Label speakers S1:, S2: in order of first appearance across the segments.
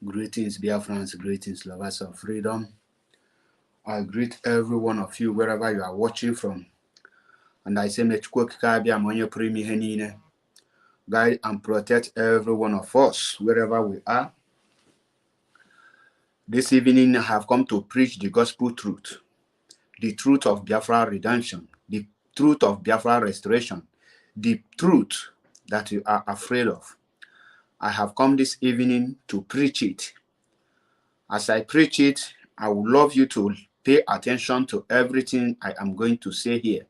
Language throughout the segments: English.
S1: Greetings, Biafrans, greetings, lovers of freedom. I greet every one of you wherever you are watching from. And I say, guide and protect every one of us wherever we are. This evening, I have come to preach the gospel truth, the truth of Biafra redemption, the truth of Biafra restoration, the truth that you are afraid of. I have come this evening to preach it. As I preach it, I would love you to pay attention to everything I am going to say here.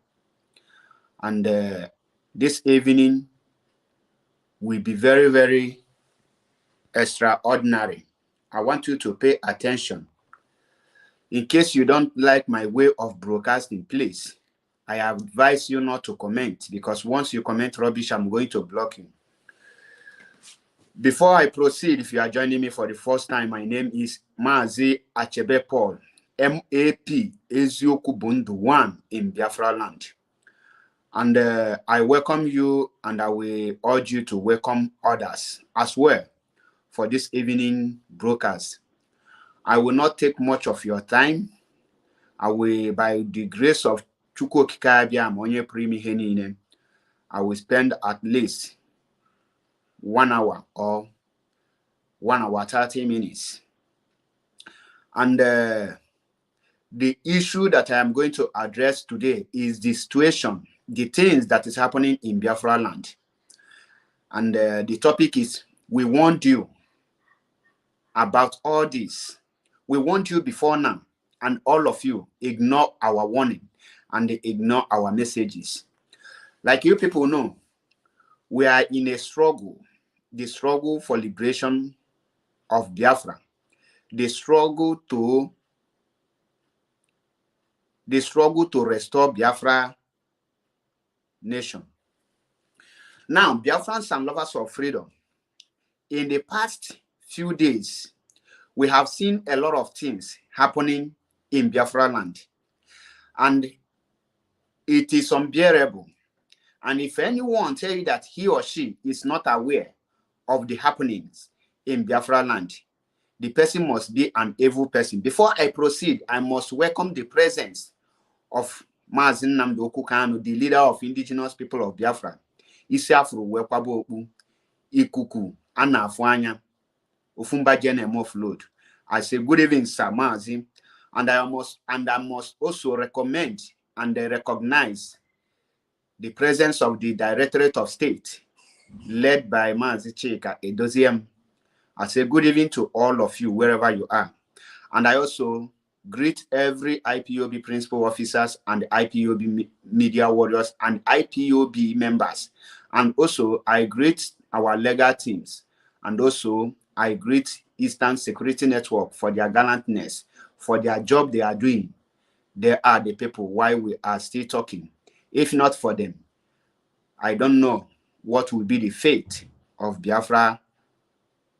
S1: And this evening will be very, very extraordinary. I want you to pay attention. In case you don't like my way of broadcasting, please, I advise you not to comment, because once you comment rubbish, I'm going to block you. Before I proceed, if you are joining me for the first time, my name is Mazi Achebe Paul, MAP Ezioku Bundu 1 in Biafra land. And I welcome you, and I will urge you to welcome others as well for this evening broadcast. I will not take much of your time. I will, by the grace of Chukwu Kikabia Monye Primi Henine, I will spend at least 1 hour or 1 hour 30 minutes. And the issue that I am going to address today is the situation, the things that is happening in Biafra land. And the topic is, we warned you about all this. We warned you before now, and all of you ignore our warning and they ignore our messages. Like you people know, we are in a struggle, the struggle for liberation of Biafra, the struggle to restore Biafra nation. Now, Biafrans and lovers of freedom, in the past few days, we have seen a lot of things happening in Biafra land, and it is unbearable. And if anyone tell you that he or she is not aware of the happenings in Biafra land, the person must be an evil person. Before I proceed, I must welcome the presence of Mazi Nnamdi Okukanu, the leader of indigenous people of Biafra. Isiafuru wekwabo okpu, ikuku, anafuanya, ufumba jene mofload. I say good evening, Sir Mazi, and I must also recommend and recognize the presence of the Directorate of State, led by Mazi Chika Edoziem. I say good evening to all of you wherever you are. And I also greet every IPOB principal officers and IPOB media warriors and IPOB members. And also I greet our legal teams. And also I greet Eastern Security Network for their gallantness, for their job they are doing. They are the people why we are still talking. If not for them, I don't know what will be the fate of Biafra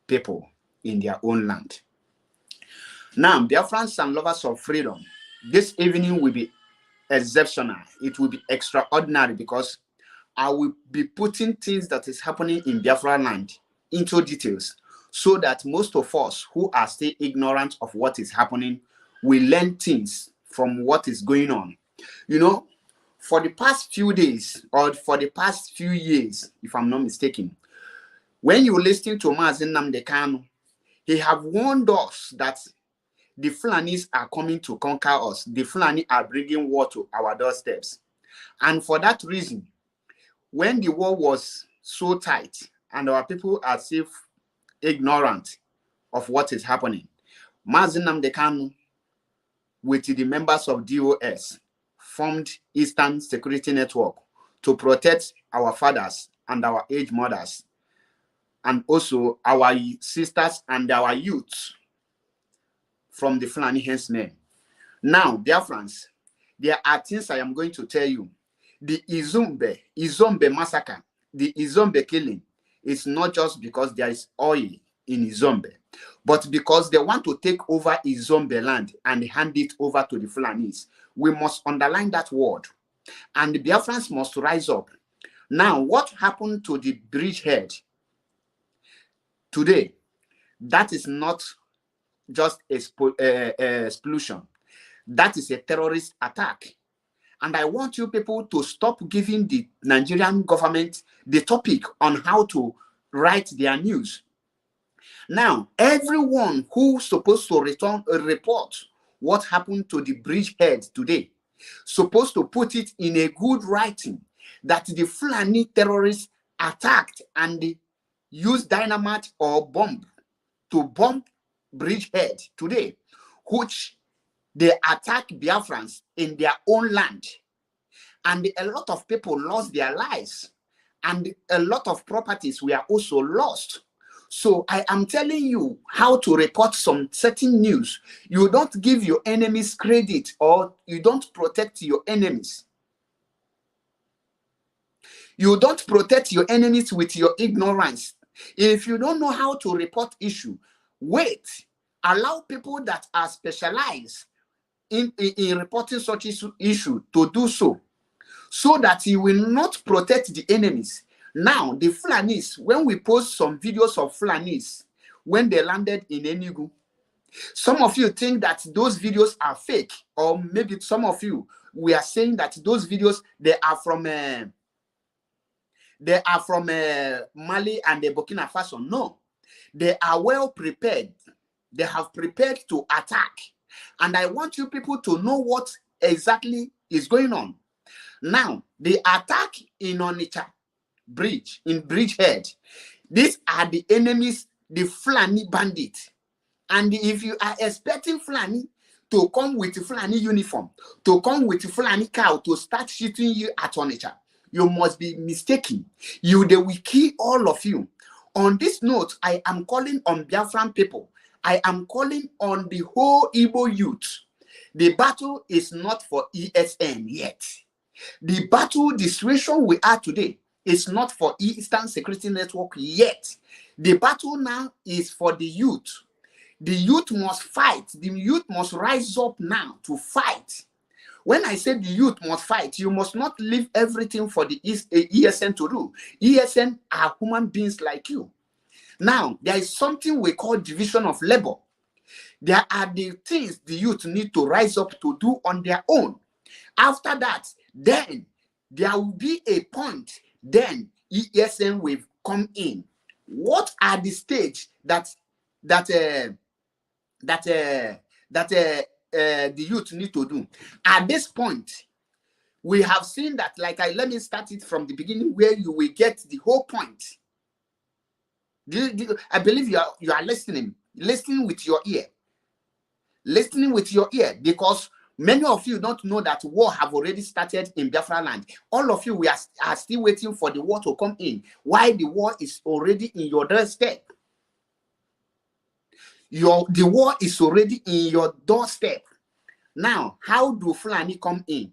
S1: people in their own land. Now, Biafrans and lovers of freedom, this evening will be exceptional. It will be extraordinary, because I will be putting things that is happening in Biafra land into details, so that most of us who are still ignorant of what is happening will learn things from what is going on. You know, for the past few days, or for the past few years, if I'm not mistaken, when you listen to Mazi Nnamdi Kanu, he have warned us that the Fulanis are coming to conquer us. The Fulani are bringing war to our doorsteps. And for that reason, when the war was so tight and our people are still ignorant of what is happening, Mazi Nnamdi Kanu, with the members of DOS, formed Eastern Security Network to protect our fathers and our aged mothers, and also our sisters and our youths from the Fulani henchmen. Now, dear friends, there are things I am going to tell you. The Izombe massacre, the Izombe killing, is not just because there is oil in Izombe, but because they want to take over Izombe land and hand it over to the Fulanis. We must underline that word. And the Biafrans must rise up. Now, what happened to the bridgehead today? That is not just explosion. That is a terrorist attack. And I want you people to stop giving the Nigerian government the topic on how to write their news. Now, everyone who's supposed to report what happened to the bridgehead today, supposed to put it in a good writing that the Fulani terrorists attacked and used dynamite or bomb to bomb bridgehead today, which they attack Biafrans in their own land. And a lot of people lost their lives. And a lot of properties were also lost. So I am telling you how to report some certain news. You don't give your enemies credit, or you don't protect your enemies. You don't protect your enemies with your ignorance. If you don't know how to report issue, wait. Allow people that are specialized in reporting such issue to do so that you will not protect the enemies. Now, the Fulanis, when we post some videos of Fulanis, when they landed in Enugu, some of you think that those videos are fake, or maybe some of you, we are saying that those videos, they are from Mali and the Burkina Faso. No, they are well prepared. They have prepared to attack. And I want you people to know what exactly is going on. Now, the attack in Onitsha Bridge, in Bridgehead, these are the enemies, the Fulani bandits. And if you are expecting Fulani to come with Fulani uniform, to come with Fulani cow to start shooting you at Onitsha, you must be mistaken. They will kill all of you. On this note, I am calling on Biafran people. I am calling on the whole Igbo youth. The battle is not for ESN yet. The battle, the situation we are today, is not for Eastern Security Network yet. The battle now is for the youth. The youth must fight. The youth must rise up now to fight. When I say the youth must fight, you must not leave everything for the ESN to do. ESN are human beings like you. Now, there is something we call division of labor. There are the things the youth need to rise up to do on their own. After that, then there will be a point. Then ESN will come in. What are the stage that the youth need to do? At this point, we have seen that. Let me start it from the beginning, where you will get the whole point. I believe you are listening with your ear. Listening with your ear, because many of you don't know that war have already started in Biafra land. All of you, we are still waiting for the war to come in, while the war is already in your doorstep. The war is already in your doorstep. Now, how do Fulani come in?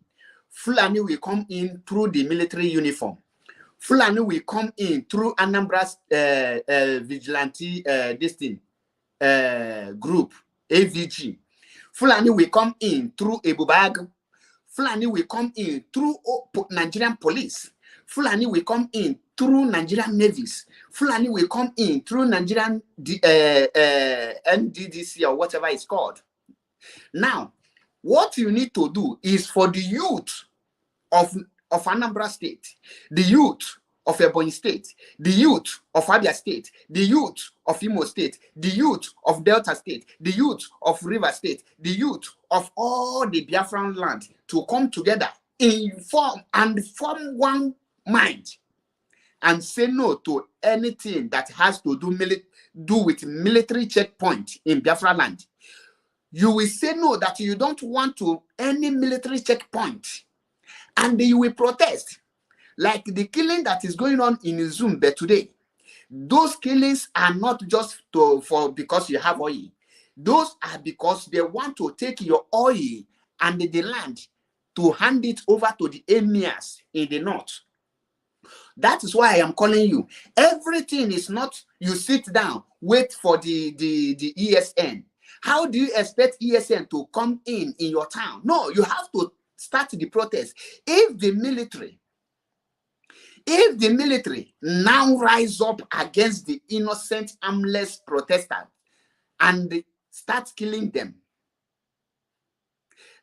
S1: Fulani will come in through the military uniform. Fulani will come in through Anambra's vigilante group, AVG. Fulani will come in through Ebubag. Fulani will come in through Nigerian police. Fulani will come in through Nigerian navies. Fulani will come in through Nigerian NDDC or whatever it's called. Now, what you need to do is for the youth of Anambra State, the youth of Ebonyi State, the youth of Abia State, the youth of Imo State, the youth of Delta State, the youth of River State, the youth of all the Biafran land to come together form one mind and say no to anything that has to do with military checkpoint in Biafra land. You will say no, that you don't want to any military checkpoint, and you will protest. Like the killing that is going on in Zumbe today. Those killings are not just because you have oil. Those are because they want to take your oil and the land to hand it over to the emirs in the north. That is why I am calling you. Everything is not you sit down, wait for the ESN. How do you expect ESN to come in your town? No, you have to start the protest. If the military now rise up against the innocent, armless protesters, and start killing them.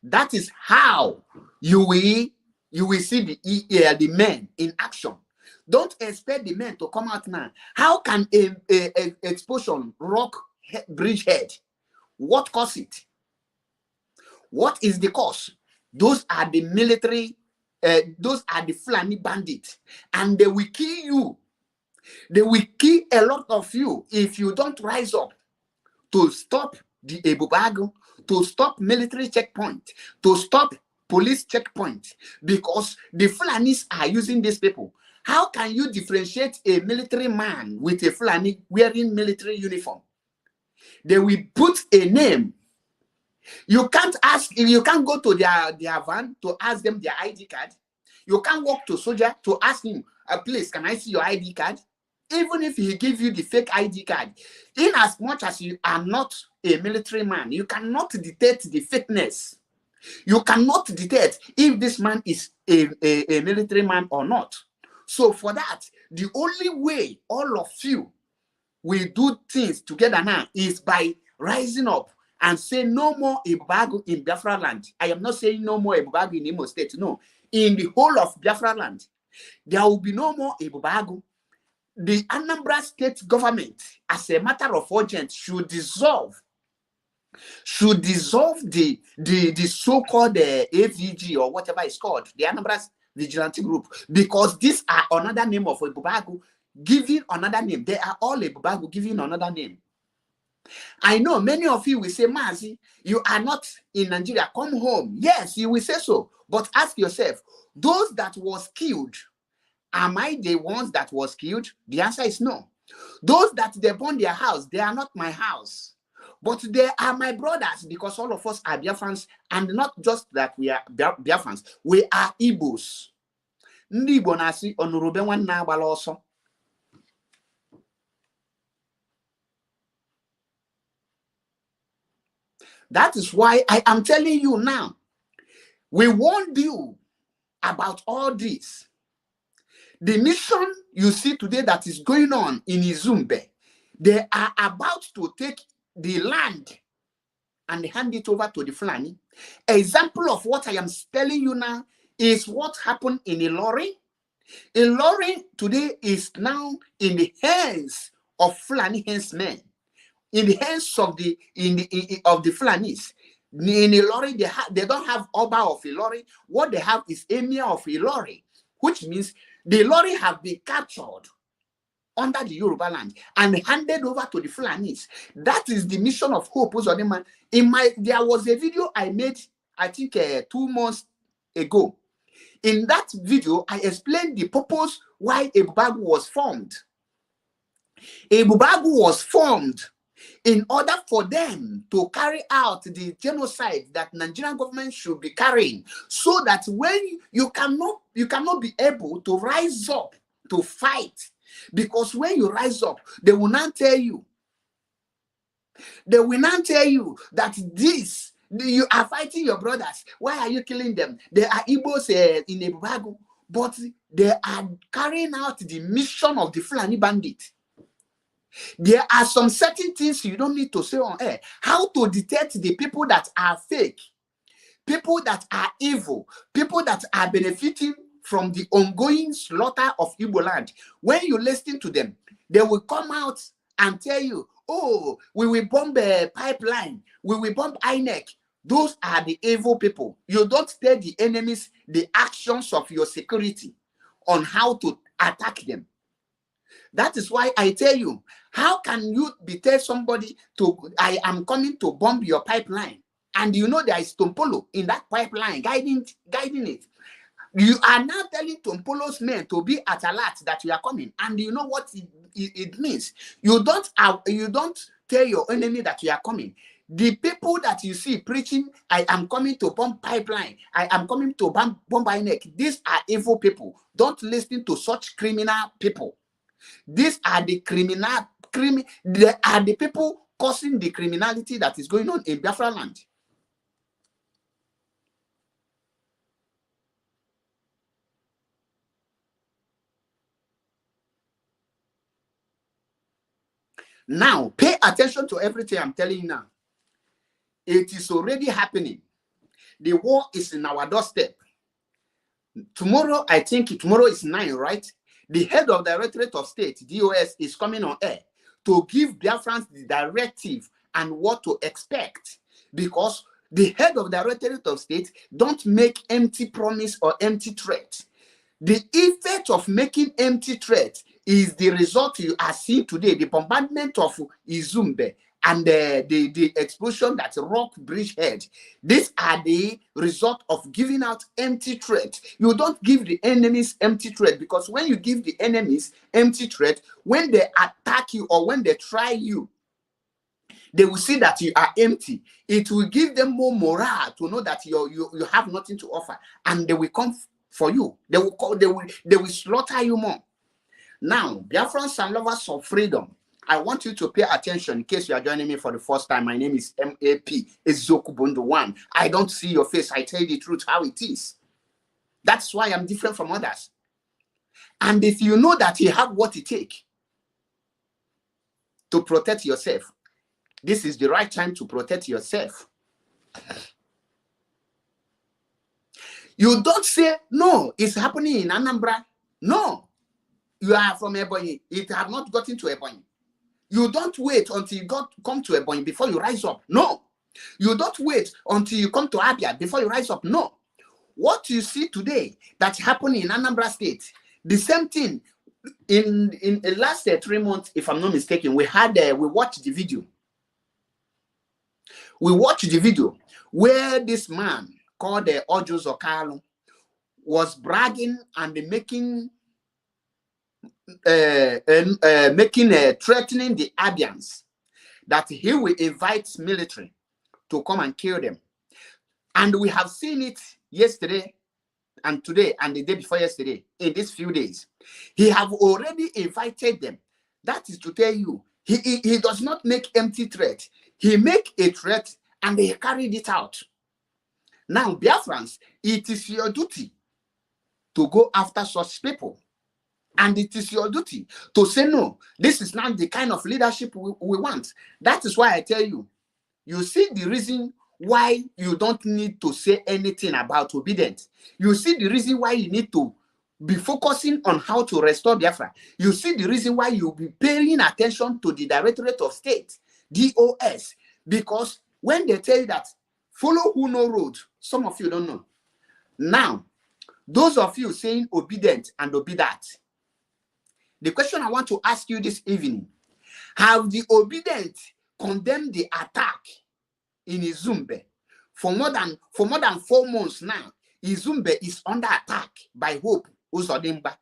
S1: That is how you will see the men in action. Don't expect the men to come out now. How can a explosion rock bridgehead? What caused it? What is the cause? Those are the military, those are the Fulani bandits, and they will kill you. They will kill a lot of you if you don't rise up to stop the Ebubago, to stop military checkpoint, to stop police checkpoint, because the Fulanis are using these people. How can you differentiate a military man with a Fulani wearing military uniform? They will put a name. You can't go to their van to ask them their ID card. You can't walk to soldier to ask him, please, can I see your ID card? Even if he gives you the fake ID card, in as much as you are not a military man, you cannot detect the fakeness. You cannot detect if this man is a military man or not. So for that, the only way all of you will do things together now is by rising up and say no more Ebubago in Biafra land. I am not saying no more Ebubago in Imo State. No, in the whole of Biafra land, there will be no more Ebubago. The Anambra state government, as a matter of urgent, should dissolve the so-called AVG or whatever it's called, the Anambra Vigilante Group, because these are another name of Ebubago, giving another name. They are all Ebubago giving another name. I know many of you will say, Mazi, you are not in Nigeria, come home. Yes, you will say so, but ask yourself, those that was killed, am I the ones that was killed? The answer is no. Those that they burned their house, they are not my house. But they are my brothers, because all of us are Biafrans, and not just that we are Biafrans, we are Igbos. Ndị Igbo na-asị ọnụrụbe nwanne agbala ọsọ. That is why I am telling you now. We warned you about all this. The mission you see today that is going on in Izumbe, they are about to take the land and hand it over to the Fulani. Example of what I am telling you now is what happened in Ilorin. Ilorin today is now in the hands of Fulani henchmen, in the hands of the Fulanis. In Ilorin, they don't have Oba of Ilorin. What they have is Emir of Ilorin, which means the Ilorin have been captured under the Yoruba land and handed over to the Fulanis. That is the mission of Hope Uzodinma. There was a video I made, I think 2 months ago. In that video, I explained the purpose why Ebubago was formed. Ebubago was formed in order for them to carry out the genocide that Nigerian government should be carrying, so that when you cannot be able to rise up to fight, because when you rise up, they will not tell you that you are fighting your brothers. Why are you killing them? They are Igbos in Ebubago, but they are carrying out the mission of the Fulani bandit. There are some certain things you don't need to say on air. How to detect the people that are fake, people that are evil, people that are benefiting from the ongoing slaughter of Igbo land. When you listen to them, they will come out and tell you, oh, we will bomb a pipeline, we will bomb INEC. Those are the evil people. You don't tell the enemies the actions of your security on how to attack them. That is why I tell you, how can you tell somebody I am coming to bomb your pipeline, and you know there is Tompolo in that pipeline guiding it? You are now telling Tompolo's men to be at alert that you are coming, and you know what it means. You don't tell your enemy that you are coming. The people that you see preaching, I am coming to bomb pipeline, I am coming to bomb INEC, these are evil people. Don't listen to such criminal people. These are the they are the people causing the criminality that is going on in Biafra land. Now, pay attention to everything I'm telling you now. It is already happening. The war is in our doorstep. Tomorrow, I think tomorrow is 9, right? The head of the Directorate of State, DOS, is coming on air to give Biafrans the directive and what to expect. Because the head of the Directorate of State don't make empty promise or empty threat. The effect of making empty threat is the result you are seeing today, the bombardment of Izumbe and the explosion that Rock Bridge had. These are the result of giving out empty threat. You don't give the enemies empty threat, because when you give the enemies empty threat, when they attack you or when they try you, they will see that you are empty. It will give them more morale to know that you have nothing to offer, and they will come for you. They will slaughter you more. Now, Biafrans and lovers of freedom, I want you to pay attention in case you are joining me for the first time. My name is MAP Ezoku Bondo 1. I don't see your face. I tell you the truth how it is. That's why I'm different from others. And if you know that you have what it takes to protect yourself, this is the right time to protect yourself. You don't say, no, it's happening in Anambra. No, you are from Ebonyi. It has not gotten to Ebonyi. You don't wait until you come to Ebonyi before you rise up. No. You don't wait until you come to Abia before you rise up. No. What you see today that's happening in Anambra State, the same thing in the last 3 months, if I'm not mistaken, we watched the video. We watched the video where this man called Ojo Zokalo was bragging and making threatening the Abians that he will invite military to come and kill them. And we have seen it yesterday and today and the day before yesterday. In these few days, he have already invited them. That is to tell you, he does not make empty threat. He make a threat and they carried it out. Now, Biafrans, it is your duty to go after such people. And it is your duty to say, no, this is not the kind of leadership we want. That is why I tell you, you see the reason why you don't need to say anything about obedience. You see the reason why you need to be focusing on how to restore Biafra. You see the reason why you'll be paying attention to the Directorate of State, DOS, because when they tell you that, follow who know road, some of you don't know. Now, those of you saying obedient and obey that, the question I want to ask you this evening, have the obedient condemned the attack in Izumbe? For more than 4 months now, Izumbe is under attack by Hope Uzodimba.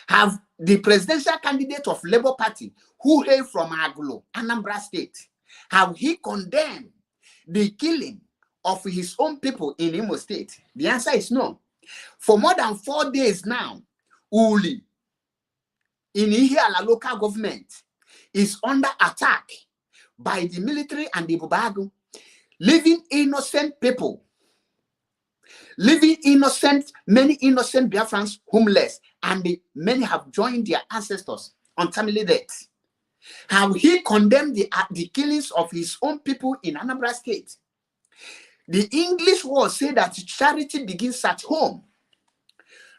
S1: Have the presidential candidate of Labour Party, who hail from Aglo, Anambra State, have he condemned the killing of his own people in Imo State? The answer is no. For more than 4 days now, Uli, in Ihiala local government, is under attack by the military and the Bubagu, leaving innocent people, many innocent Biafrans homeless, and many have joined their ancestors on family death. Have he condemned the killings of his own people in Anambra State? The English word say that charity begins at home.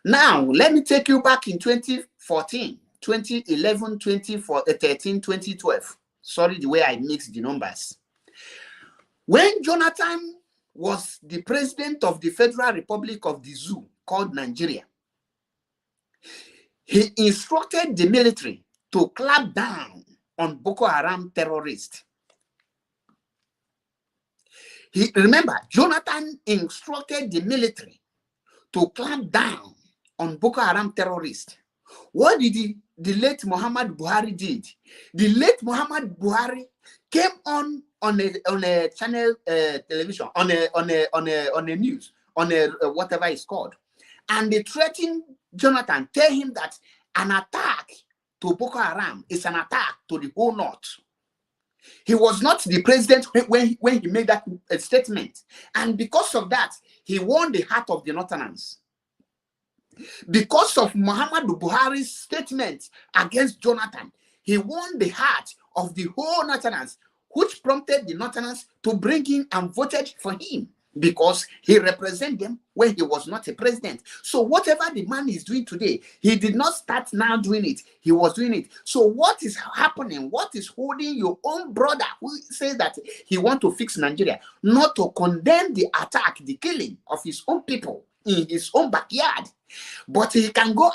S1: Now, let me take you back in 2014. 2011, 2013, 2012. Sorry, the way I mixed the numbers. When Jonathan was the president of the Federal Republic of the Zoo called Nigeria, he instructed the military to clamp down on Boko Haram terrorists. Remember, Jonathan instructed the military to clamp down on Boko Haram terrorists. What did the late Muhammad Buhari did? The late Muhammad Buhari came on a channel television, on a news, whatever it's called, and they threatened Jonathan, tell him that an attack to Boko Haram is an attack to the whole North. He was not the president when he made that statement, and because of that, he won the heart of the Northerners. Because of Muhammadu Buhari's statement against Jonathan, he won the heart of the whole Northerners, which prompted the Northerners to bring him and voted for him because he represented them when he was not a president. So whatever the man is doing today, he did not start now doing it. He was doing it. So what is happening? What is holding your own brother who says that he wants to fix Nigeria, not to condemn the attack, the killing of his own people in his own backyard? But he can go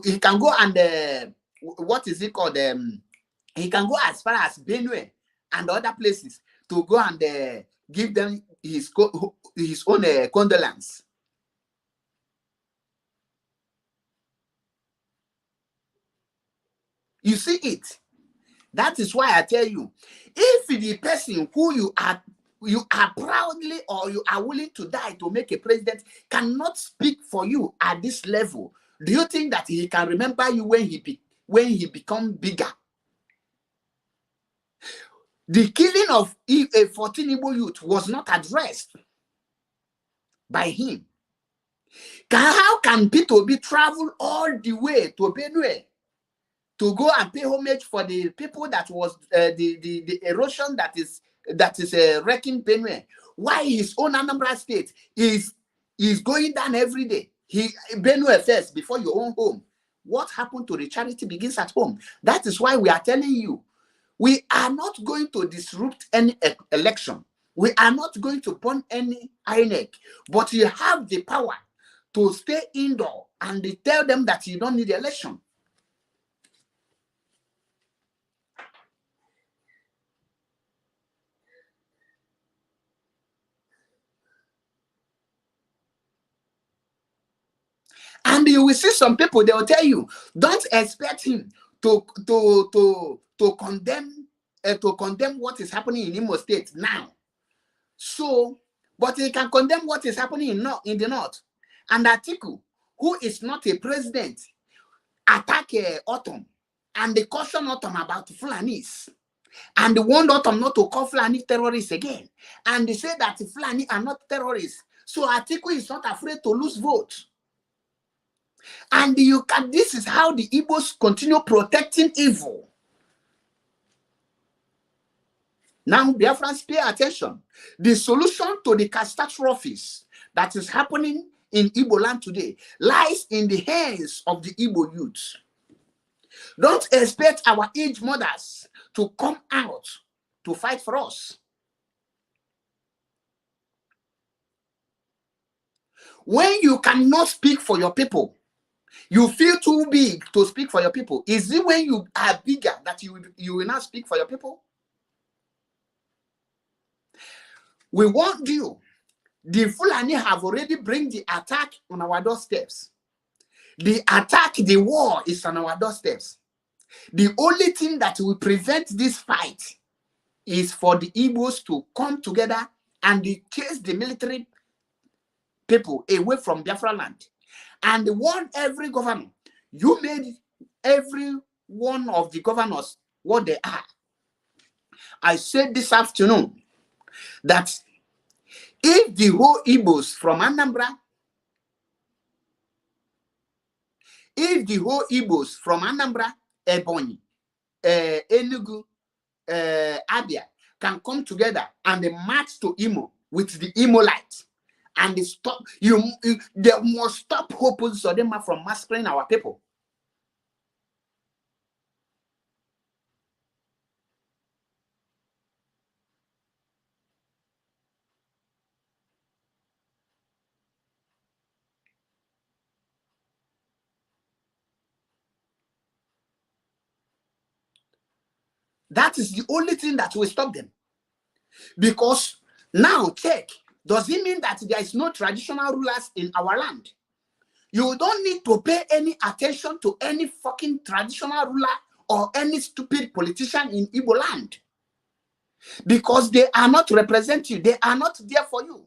S1: he can go and what is it called? He can go as far as Benue and other places to go and give them his own condolence. You see it. That is why I tell you, if the person who you are proudly or you are willing to die to make a president cannot speak for you at this level, do you think that he can remember you when he become bigger? The killing of 14 Igbo youth was not addressed by him. How can Peter Obi travel all the way to Benue to go and pay homage for the people that was the erosion that is wrecking Benue? Why his own Anambra State is going down every day? Benue first before your own home. What happened to the charity begins at home? That is why we are telling you, we are not going to disrupt any election. We are not going to burn any INEC, but you have the power to stay indoor and tell them that you don't need the election. And you will see some people, they will tell you, don't expect him to condemn what is happening in Imo State now. So, but he can condemn what is happening in the north. And Atiku, who is not a president, attack Autumn and they caution Autumn about Fulanis. And they warned Autumn not to call Fulani terrorists again. And they say that Fulani are not terrorists. So Atiku is not afraid to lose votes. And this is how the Igbos continue protecting evil. Now, Biafrans, pay attention. The solution to the catastrophes that is happening in Igbo land today lies in the hands of the Igbo youth. Don't expect our aged mothers to come out to fight for us. When you cannot speak for your people, you feel too big to speak for your people. Is it when you are bigger that you will not speak for your people? We want you. The Fulani have already bring the attack on our doorsteps. The attack, the war is on our doorsteps. The only thing that will prevent this fight is for the Igbos to come together and chase the military people away from Biafra land. And warn every governor. You made every one of the governors what they are. I said this afternoon that if the whole Igbos from Anambra, Ebonyi, Enugu, Abia can come together and they march to Imo with the Imo light, and they stop, they must stop Hopo Uzodinma from massacring our people. That is the only thing that will stop them. Because now, check, does it mean that there is no traditional rulers in our land? You don't need to pay any attention to any fucking traditional ruler or any stupid politician in Igbo land. Because they are not representing you. They are not there for you.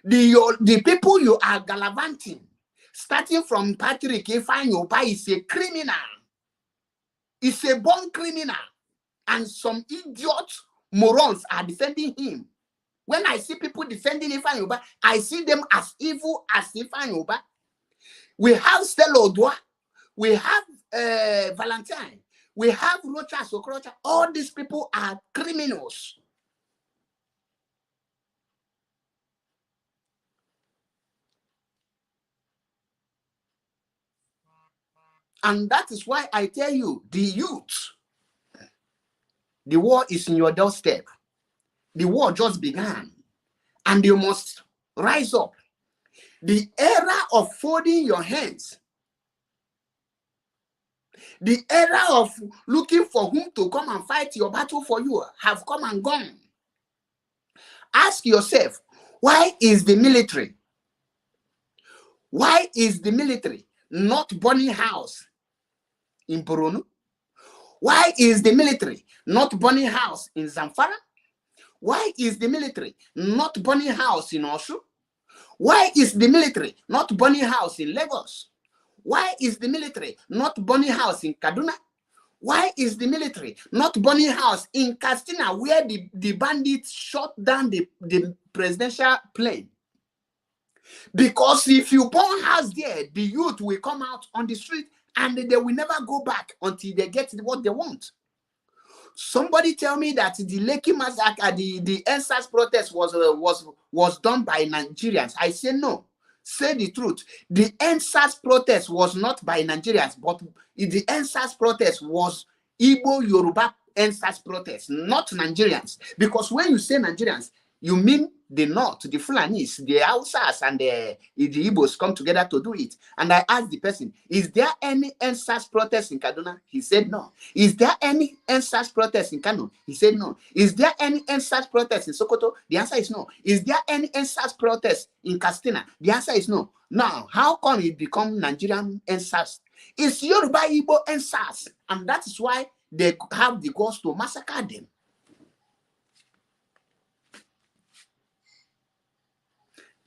S1: The people you are gallivanting, starting from Patrick Ifeanyi Ubah, is a criminal. It's a born criminal. And some idiot morons are defending him. When I see people defending Ifeanyi Ubah, I see them as evil as Ifeanyi Ubah. We have Stella Odua, we have Valentine, we have Rochas Okorocha. All these people are criminals. And that is why I tell you, the youth, the war is in your doorstep. The war just began. And you must rise up. The era of folding your hands, the era of looking for whom to come and fight your battle for you have come and gone. Ask yourself, why is the military not burning house in Borno? Why is the military not burning house in Zamfara? Why is the military not burning house in Oshu? Why is the military not burning house in Lagos? Why is the military not burning house in Kaduna? Why is the military not burning house in Katsina, where the bandits shot down the presidential plane? Because if you burn house there, the youth will come out on the street and they will never go back until they get what they want. Somebody tell me that the Lekki massacre, the EndSARS protest was done by Nigerians. I say no. Say the truth. The EndSARS protest was not by Nigerians, but the EndSARS protest was Igbo Yoruba EndSARS protest, not Nigerians. Because when you say Nigerians, you mean the North, the Fulanis, the Hausas, and the Igbos come together to do it. And I asked the person, is there any EndSARS protest in Kaduna? He said no. Is there any EndSARS protest in Kano? He said no. Is there any EndSARS protest in Sokoto? The answer is no. Is there any EndSARS protest in Katsina? The answer is no. Now, how come it become Nigerian EndSARS? It's Yoruba Igbo EndSARS, and that is why they have the guts to massacre them.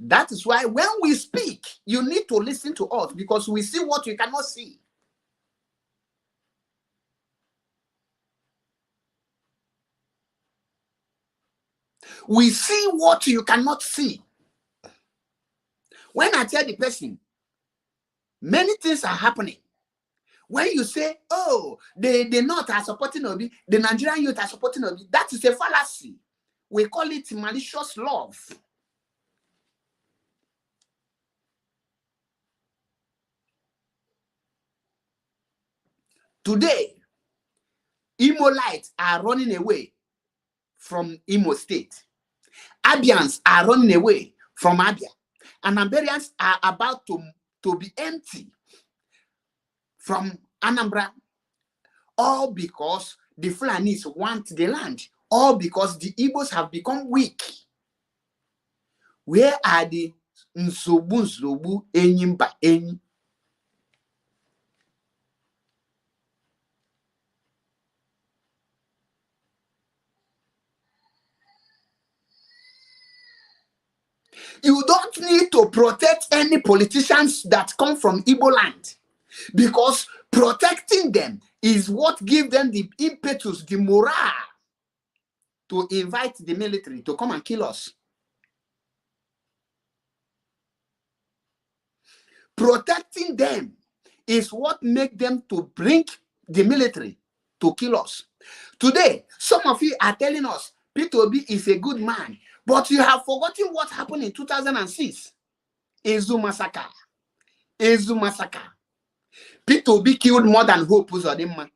S1: That is why when we speak, you need to listen to us, because we see what you cannot see. We see what you cannot see. When I tell the person, many things are happening. When you say, oh, the North are supporting Obi, the Nigerian youth are supporting Obi, that is a fallacy. We call it malicious love. Today, Imolites are running away from Imo State. Abians are running away from Abia. And Anambarians are about to be empty from Anambra. All because the Fulanis want the land. All because the Igbos have become weak. Where are the Nsobu Enyimba Enyi? You don't need to protect any politicians that come from Igbo land, because protecting them is what gives them the impetus, the morale to invite the military to come and kill us. Protecting them is what makes them to bring the military to kill us. Today, some of you are telling us Peter Obi is a good man, but you have forgotten what happened in 2006. Ezu massacre. Ezu massacre. Peter Obi killed more than Hope Uzodinma.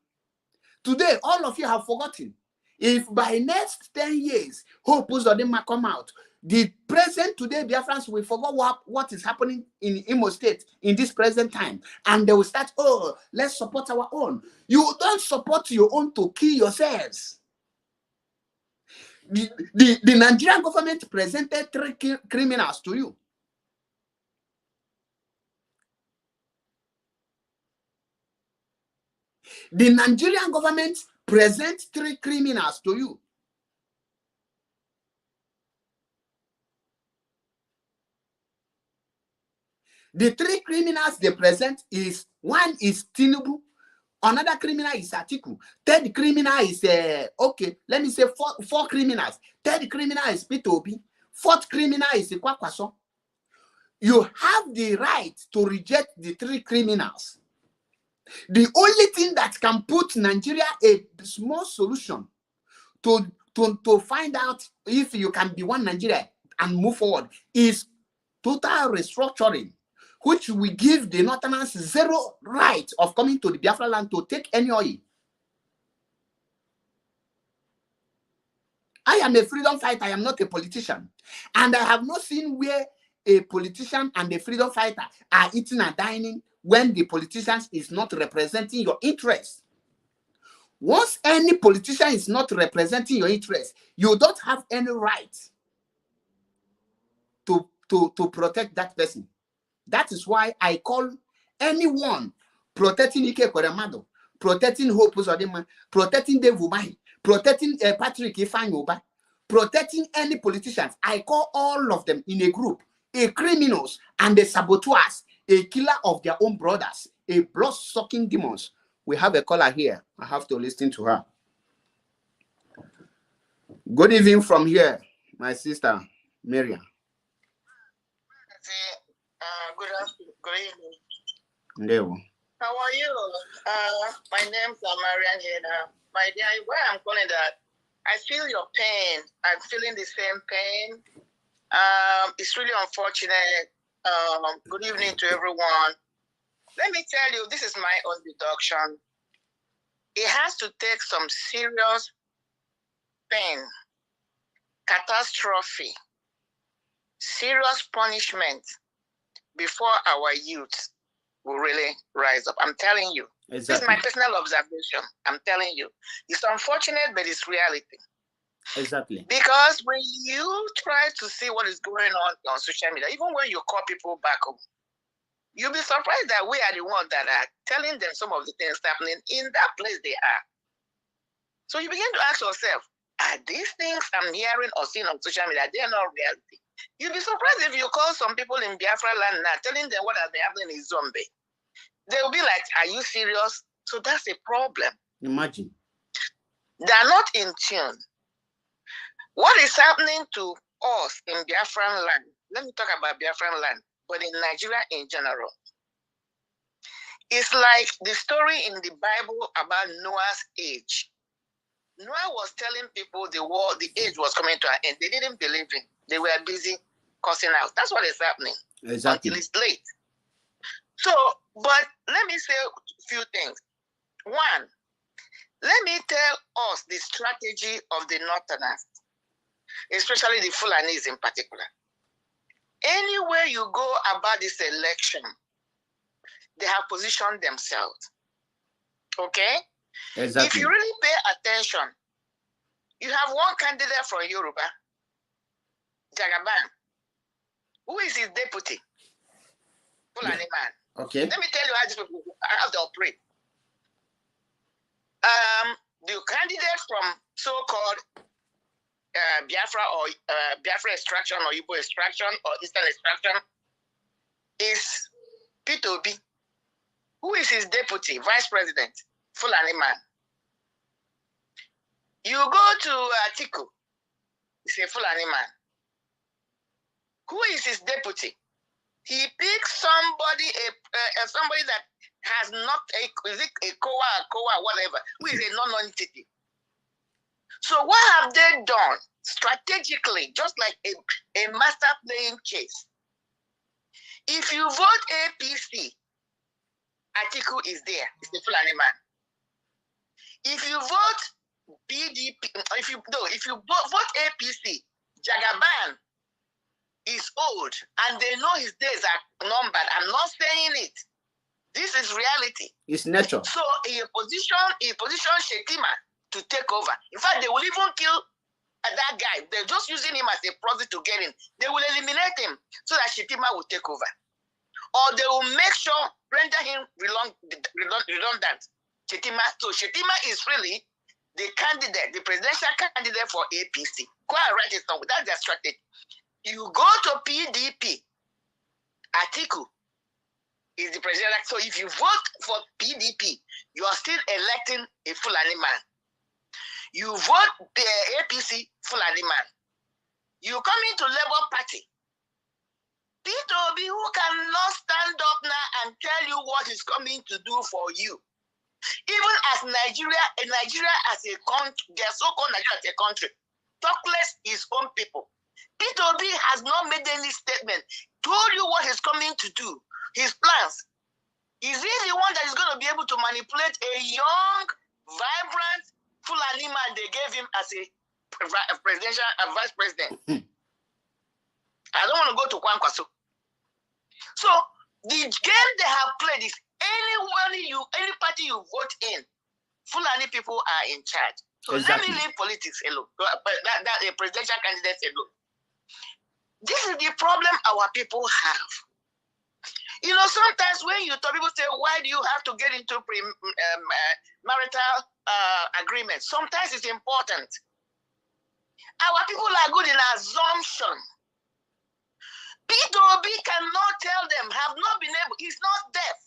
S1: Today, all of you have forgotten. If by next 10 years, Hope Uzodinma come out, the present today Biafrans will forget what is happening in Imo State in this present time. And they will start, oh, let's support our own. You don't support your own to kill yourselves. The Nigerian government presented 3 criminals to you. The Nigerian government presents 3 criminals to you. The 3 criminals they present is, one is Tinubu, another criminal is Atiku, third criminal is okay, let me say 4 criminals. Third criminal is Peter Obi, Fourth criminal is Ikwakwaso. You have the right to reject the 3 criminals. The only thing that can put Nigeria a small solution to find out if you can be one Nigeria and move forward is total restructuring, which will give the Northerners zero right of coming to the Biafra land to take any oil. I am a freedom fighter. I am not a politician. And I have not seen where a politician and a freedom fighter are eating and dining when the politician is not representing your interests. Once any politician is not representing your interests, you don't have any right to protect that person. That is why I call anyone protecting Ike Kweremadu, protecting Hope Uzodinma, protecting Dave Umahi, protecting Patrick Ifeanyi, protecting any politicians. I call all of them in a group, a criminals and the saboteurs, a killer of their own brothers, a blood-sucking demons. We have a caller here. I have to listen to her. Good evening from here, my sister, Miriam.
S2: Good afternoon. Good evening.
S1: Ndewo.
S2: How are you? My name's Marian here. My dear, where I'm calling that, I feel your pain. I'm feeling the same pain. It's really unfortunate. Good evening to everyone. Let me tell you, this is my own deduction. It has to take some serious pain, catastrophe, serious punishment before our youth will really rise up. I'm telling you.
S1: Exactly.
S2: This is my personal observation. I'm telling you. It's unfortunate, but it's reality.
S1: Exactly.
S2: Because when you try to see what is going on social media, even when you call people back home, you'll be surprised that we are the ones that are telling them some of the things happening in that place they are. So you begin to ask yourself, are these things I'm hearing or seeing on social media, they're not reality? You'll be surprised if you call some people in Biafra land now, telling them what has been happening in Zombe. They'll be like, are you serious? So that's a problem.
S1: Imagine.
S2: They're not in tune. What is happening to us in Biafran land? Let me talk about Biafran land, but in Nigeria in general. It's like the story in the Bible about Noah's age. Noah was telling people the age was coming to an end. They didn't believe him. They were busy cussing out. That's what is happening.
S1: Exactly.
S2: Until it's late. So, but let me say a few things. One, let me tell us the strategy of the Northerners, especially the Fulanis in particular. Anywhere you go about this election, they have positioned themselves. Okay?
S1: Exactly.
S2: If you really pay attention, you have one candidate from Yoruba, Jagaban. Who is his deputy? Fulani man.
S1: Okay.
S2: Let me tell you how they operate. The candidate from so-called Biafra or Biafra extraction or Igbo extraction or Eastern extraction is Peter Obi. Who is his deputy, vice president? Fulani man. You go to Atiku, he's a Fulani man. Who is his deputy? He picks somebody, somebody that has not is it a COA, whatever, who is a non-entity. So what have they done strategically, just like a master playing chess? If you vote APC, Atiku is there. It's the Fulani man. If you vote PDP, if you vote APC, Jagaban is old and they know his days are numbered. I'm not saying it. This is reality.
S1: It's nature.
S2: So he position Shetima to take over. In fact, they will even kill that guy. They're just using him as a proxy to get in. They will eliminate him so that Shetima will take over. Or they will make sure, render him redundant. Shetima. So Shetima is really the candidate, the presidential candidate for APC. Go and write it down. That's their strategy. You go to PDP, Atiku is the president. So if you vote for PDP, you are still electing a Fulani man. You vote the APC, Fulani man. You come into Labour Party. Peter Obi, who cannot stand up now and tell you what he's coming to do for you. Even as Nigeria as a country, they are so-called Nigeria as a country, talkless his own people. Peter Obi has not made any statement, told you what he's coming to do, his plans. Is he the one that is going to be able to manipulate a young, vibrant Fulani man they gave him as a presidential vice president? I don't want to go to Kwankwaso. So the game they have played is any party you vote in, Fulani people are in charge. So exactly. Let me leave politics alone. That a presidential candidate alone. This is the problem our people have. You know, sometimes when you talk, people say, why do you have to get into marital agreement? Sometimes it's important. Our people are good in assumption. Peter Obi cannot tell them, have not been able, he's not deaf.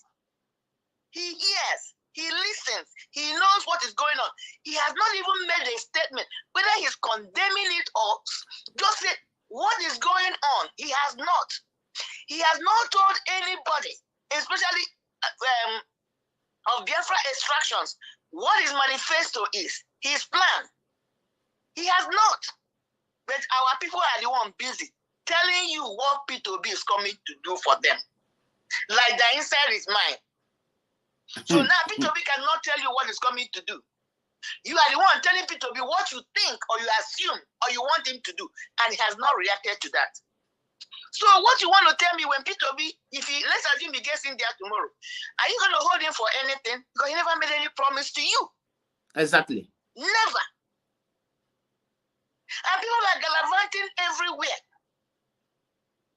S2: He hears, he listens, he knows what is going on. He has not even made a statement, whether he's condemning it or just said, what is going on? He has not. He has not told anybody, especially of Biafra extractions, what his manifesto is, his plan. He has not. But our people are the one busy telling you what P2B is coming to do for them. Like the inside is mine. So now P2B cannot tell you what he's coming to do. You are the one telling P2B what you think or you assume or you want him to do. And he has not reacted to that. So what you want to tell me when P2B, let's assume he gets in there tomorrow, are you going to hold him for anything? Because he never made any promise to you.
S1: Exactly.
S2: Never. And people are gallivanting everywhere.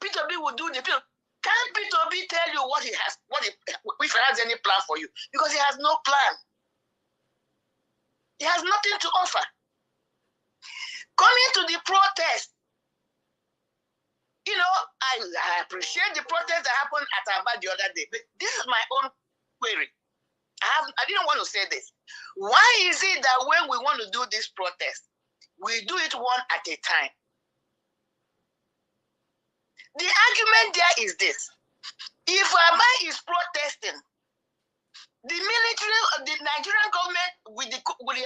S2: P2B will do the bill. Can't P2B tell you what he has, if he has any plan for you? Because he has no plan. He has nothing to offer. Coming to the protest, you know, I appreciate the protest that happened at Aba the other day, but this is my own query. I didn't want to say this. Why is it that when we want to do this protest, we do it one at a time? The argument there is this. If Aba is protesting, the military, the Nigerian government with the cooperation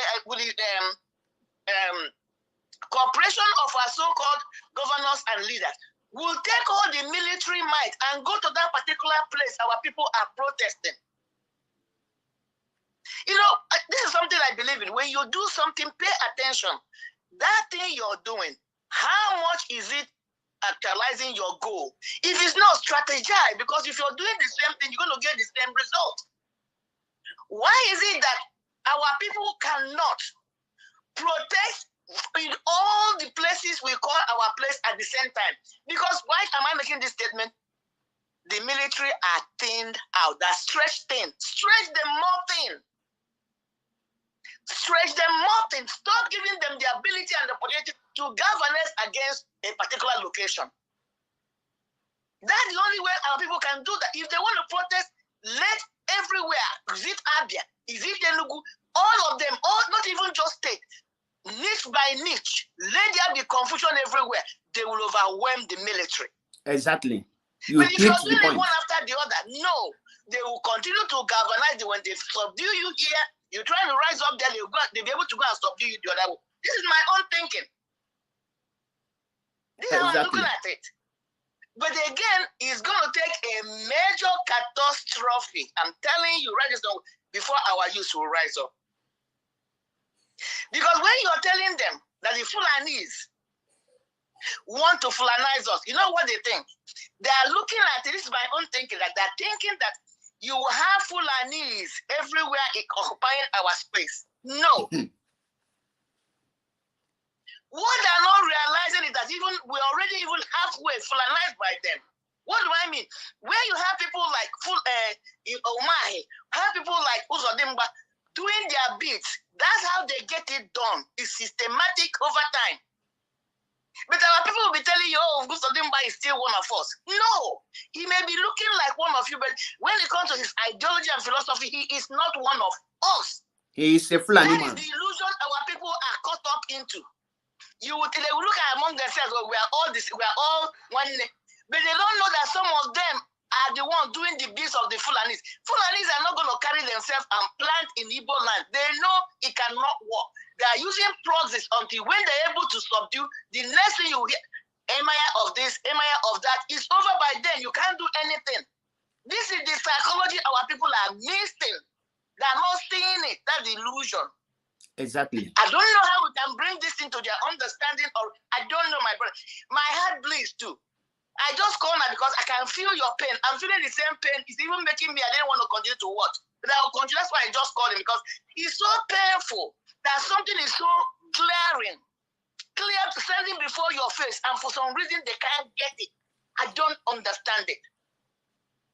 S2: of our so-called governors and leaders will take all the military might and go to that particular place our people are protesting. You know, this is something I believe in. When you do something, pay attention. That thing you're doing, how much is it actualizing your goal? If it's not, strategize, because if you're doing the same thing, you're going to get the same result. Why is it that our people cannot protest in all the places we call our place at the same time? Because why am I making this statement? The military are thinned out. They're stretched thin. Stretch them more thin. Stretch them more thin. Stop giving them the ability and the opportunity to govern against a particular location. That's the only way our people can do that. If they want to protest, let everywhere, is it Abia, is it Enugu, all of them, not even just state, niche by niche, let there be confusion everywhere. They will overwhelm the military.
S1: Exactly.
S2: But if you're doing it one after the other, no, they will continue to galvanize it. When they subdue you here, you're trying to rise up there, they'll be able to go and subdue you the other way. This is my own thinking. This is how I'm looking at it. But again, it's going to take a major catastrophe. I'm telling you right now, before our youth will rise up. Because when you're telling them that the Fulanis want to Fulanize us, you know what they think? They are looking at it, this is my own thinking, that they're thinking that you have Fulanis everywhere occupying our space. No. What they're not realizing is that we're already halfway Fulanized by them. What do I mean? Where you have people like Omahi, have people like Uzodimba doing their bits, that's how they get it done. It's systematic over time. But our people will be telling you, oh, Uzodimba is still one of us. No, he may be looking like one of you, but when it comes to his ideology and philosophy, he is not one of us.
S1: He is a Fulani man.
S2: That is the illusion our people are caught up into. they will look at among themselves, well, we are all one. But they don't know that some of them are the ones doing the deeds of the Fulanis. Fulanis are not going to carry themselves and plant in Igbo land. They know it cannot work. They are using proxies until when they're able to subdue, the next thing you hear, emir of this, emir of that, is over by then. You can't do anything. This is the psychology our people are missing. They are not seeing it. That's the illusion.
S1: Exactly.
S2: I don't know how we can bring this into their understanding, or I don't know, my brother. My heart bleeds too. I just call now because I can feel your pain. I'm feeling the same pain. It's even making me, I didn't want to continue to watch. But I will continue. That's why I just called him, because it's so painful that something is so clear standing before your face, and for some reason they can't get it. I don't understand it.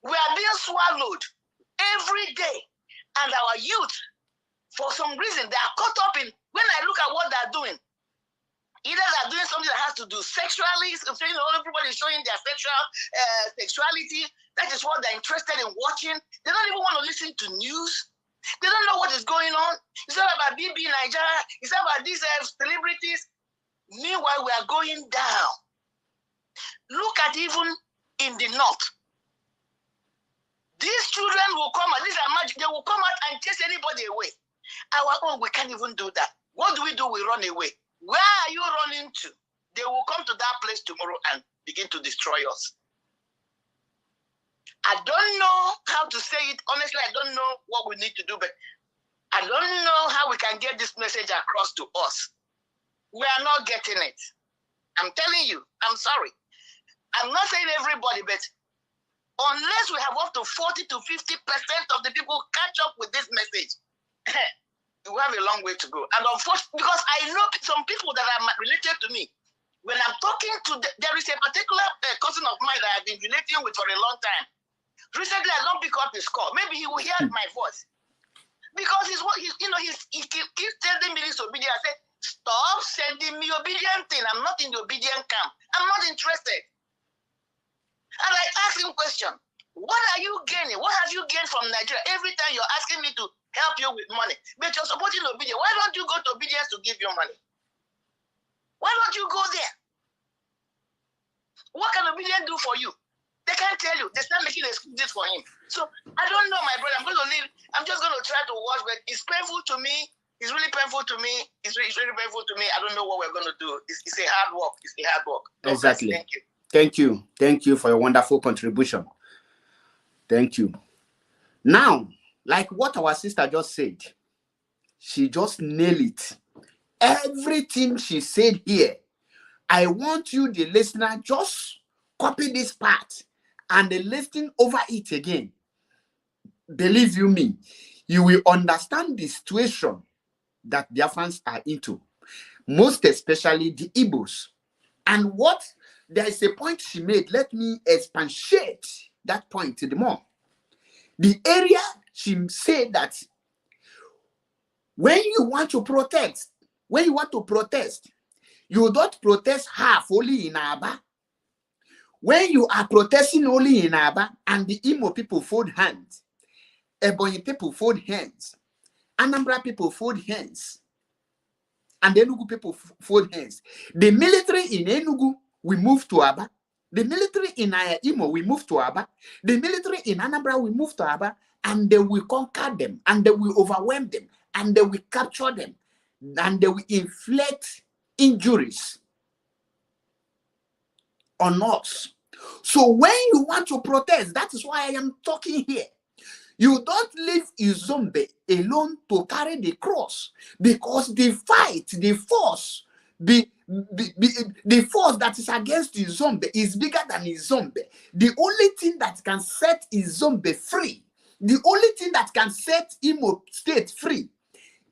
S2: We are being swallowed every day, and our youth, for some reason, they are caught up in, when I look at what they're doing, either they're doing something that has to do sexually, everybody is showing their sexuality. That is what they're interested in watching. They don't even want to listen to news. They don't know what is going on. It's not about BB Nigeria. It's not about these celebrities. Meanwhile, we are going down. Look at even in the north. These children will come out. These are magic. They will come out and chase anybody away. Our own, we can't even do that. What do? We run away. Where are you running to? They will come to that place tomorrow and begin to destroy us. I don't know how to say it. Honestly, I don't know what we need to do, but I don't know how we can get this message across to us. We are not getting it. I'm telling you, I'm sorry. I'm not saying everybody, but unless we have up to 40 to 50% of the people catch up with this message, we have a long way to go. And unfortunately, because I know some people that are related to me, when I'm talking to, there is a particular cousin of mine that I've been relating with for a long time. Recently, I don't pick up his call. Maybe he will hear my voice. Because he keeps telling me this obedient. I said, stop sending me obedient thing. I'm not in the obedient camp. I'm not interested. And I asked him a question. What are you gaining? What have you gained from Nigeria? Every time you're asking me to help you with money, but you're supporting obedience. Why don't you go to obedience to give you money? Why don't you go there? What can obedience do for you? They can't tell you. They start making excuses for him. So I don't know, my brother. I'm going to leave. I'm just going to try to watch, but it's painful to me. It's really painful to me. It's really painful to me. I don't know what we're going to do. It's a hard work. It's a hard work.
S1: Exactly.
S2: Thank you.
S1: Thank you. Thank you for your wonderful contribution. Thank you. Now, like what our sister just said, she just nailed it. Everything she said here, I want you, the listener, just copy this part and listen over it again. Believe you me, you will understand the situation that Biafrans are into, most especially the Igbos. And what there is a point she made. Let me expatiate that point to the more. The area she said that when you want to protest, you don't protest half only in Aba. When you are protesting only in Aba and the Imo people fold hands, Ebonyi people fold hands, Anambra people fold hands, and the Enugu people fold hands. The military in Enugu we move to Aba. The military in Imo we move to Aba. The military in Anambra we move to Aba, and they will conquer them, and they will overwhelm them, and they will capture them, and they will inflict injuries on us. So when you want to protest, that is why I am talking here. You don't leave Izombe alone to carry the cross, because the fight, the force, the force that is against Izombe is bigger than Izombe. The only thing that can set Izombe free, the only thing that can set Imo State free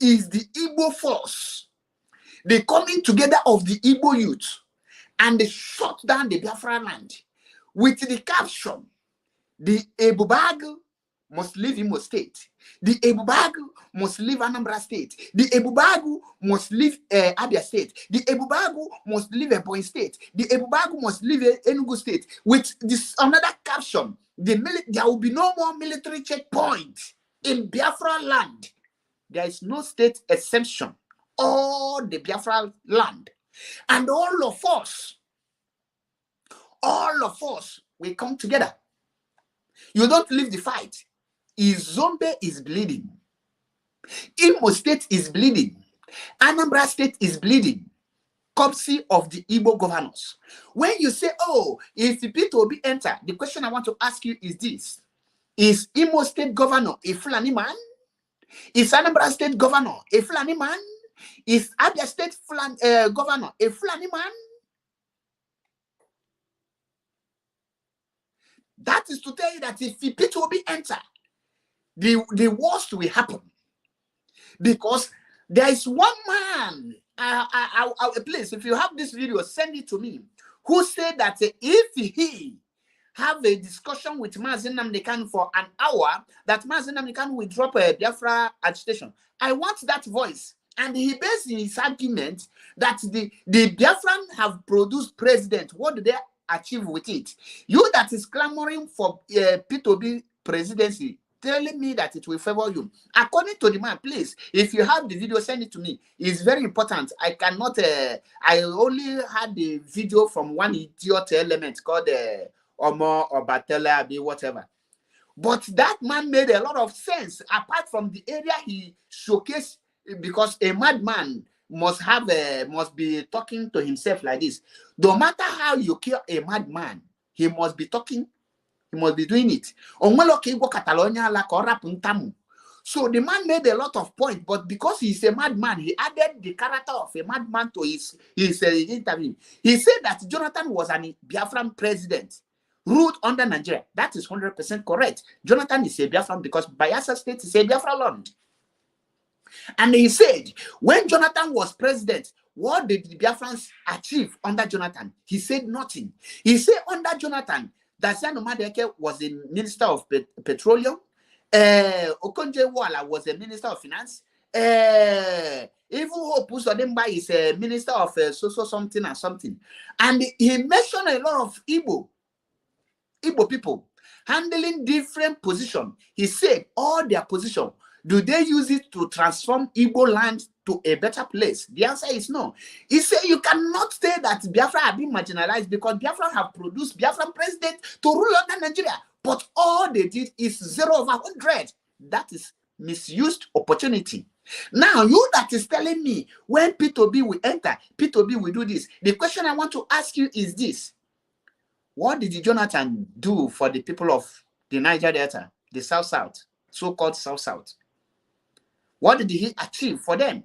S1: is the Igbo force. The coming together of the Igbo youth, and they shut down the Biafra land with the caption, the Ebubagu must leave Imo State. The Ebubagu must leave Anambra State. The Ebubagu must leave Abia State. The Ebubagu must leave Ebonyi State. The Ebubagu must leave Enugu State. With this another caption, there will be no more military checkpoint in Biafra land. There is no state exemption. All the Biafra land And all of us, we come together. You don't leave the fight. Izombe is bleeding. Imo State is bleeding. Anambra State is bleeding. Courtesy of the Igbo governors. When you say, oh, if the P2B enter, the question I want to ask you is this. Is Imo State governor a Fulani man? Is Anambra State governor a Fulani man? Is Abia State governor a Fulani man? That is to tell you that if the P2B enter, the worst will happen. Because there is one man, please, if you have this video, send it to me, who said that if he have a discussion with Mazi Nnamdi Kanu for an hour, that Mazi Nnamdi Kanu will drop a Biafra agitation. I want that voice. And he based his argument that the Biafran have produced president. What do they achieve with it? You that is clamoring for P2B presidency, telling me that it will favor you. According to the man, please, if you have the video, send it to me. It's very important. I cannot, I only had the video from one idiot element called Omo or Batella, whatever. But that man made a lot of sense, apart from the area he showcased, because a madman must be talking to himself like this. No matter how you kill a madman, he must be talking. He must be doing it. So the man made a lot of points, but because he's a madman, he added the character of a madman to his interview. He said that Jonathan was an Biafran president, ruled under Nigeria. That is 100% correct. Jonathan is a Biafran because Bayelsa State is a Biafra land. And he said, when Jonathan was president, what did the Biafrans achieve under Jonathan? He said nothing. he said under Jonathan, Daciano Madeke was the Minister of Petroleum. Okonjo-Iweala was the Minister of Finance. Even Hope Uzodimma is a Minister of something and something. And he mentioned a lot of Igbo people handling different positions. He said all their position, do they use it to transform Igbo land to a better place? The answer is no. He said you cannot say that Biafra have been marginalized because Biafra have produced Biafran president to rule under Nigeria. But all they did is 0/100. That is misused opportunity. Now, you that is telling me when P2B will enter, P2B will do this. The question I want to ask you is this. What did Jonathan do for the people of the Niger Delta, the South-South, so-called South-South? What did he achieve for them?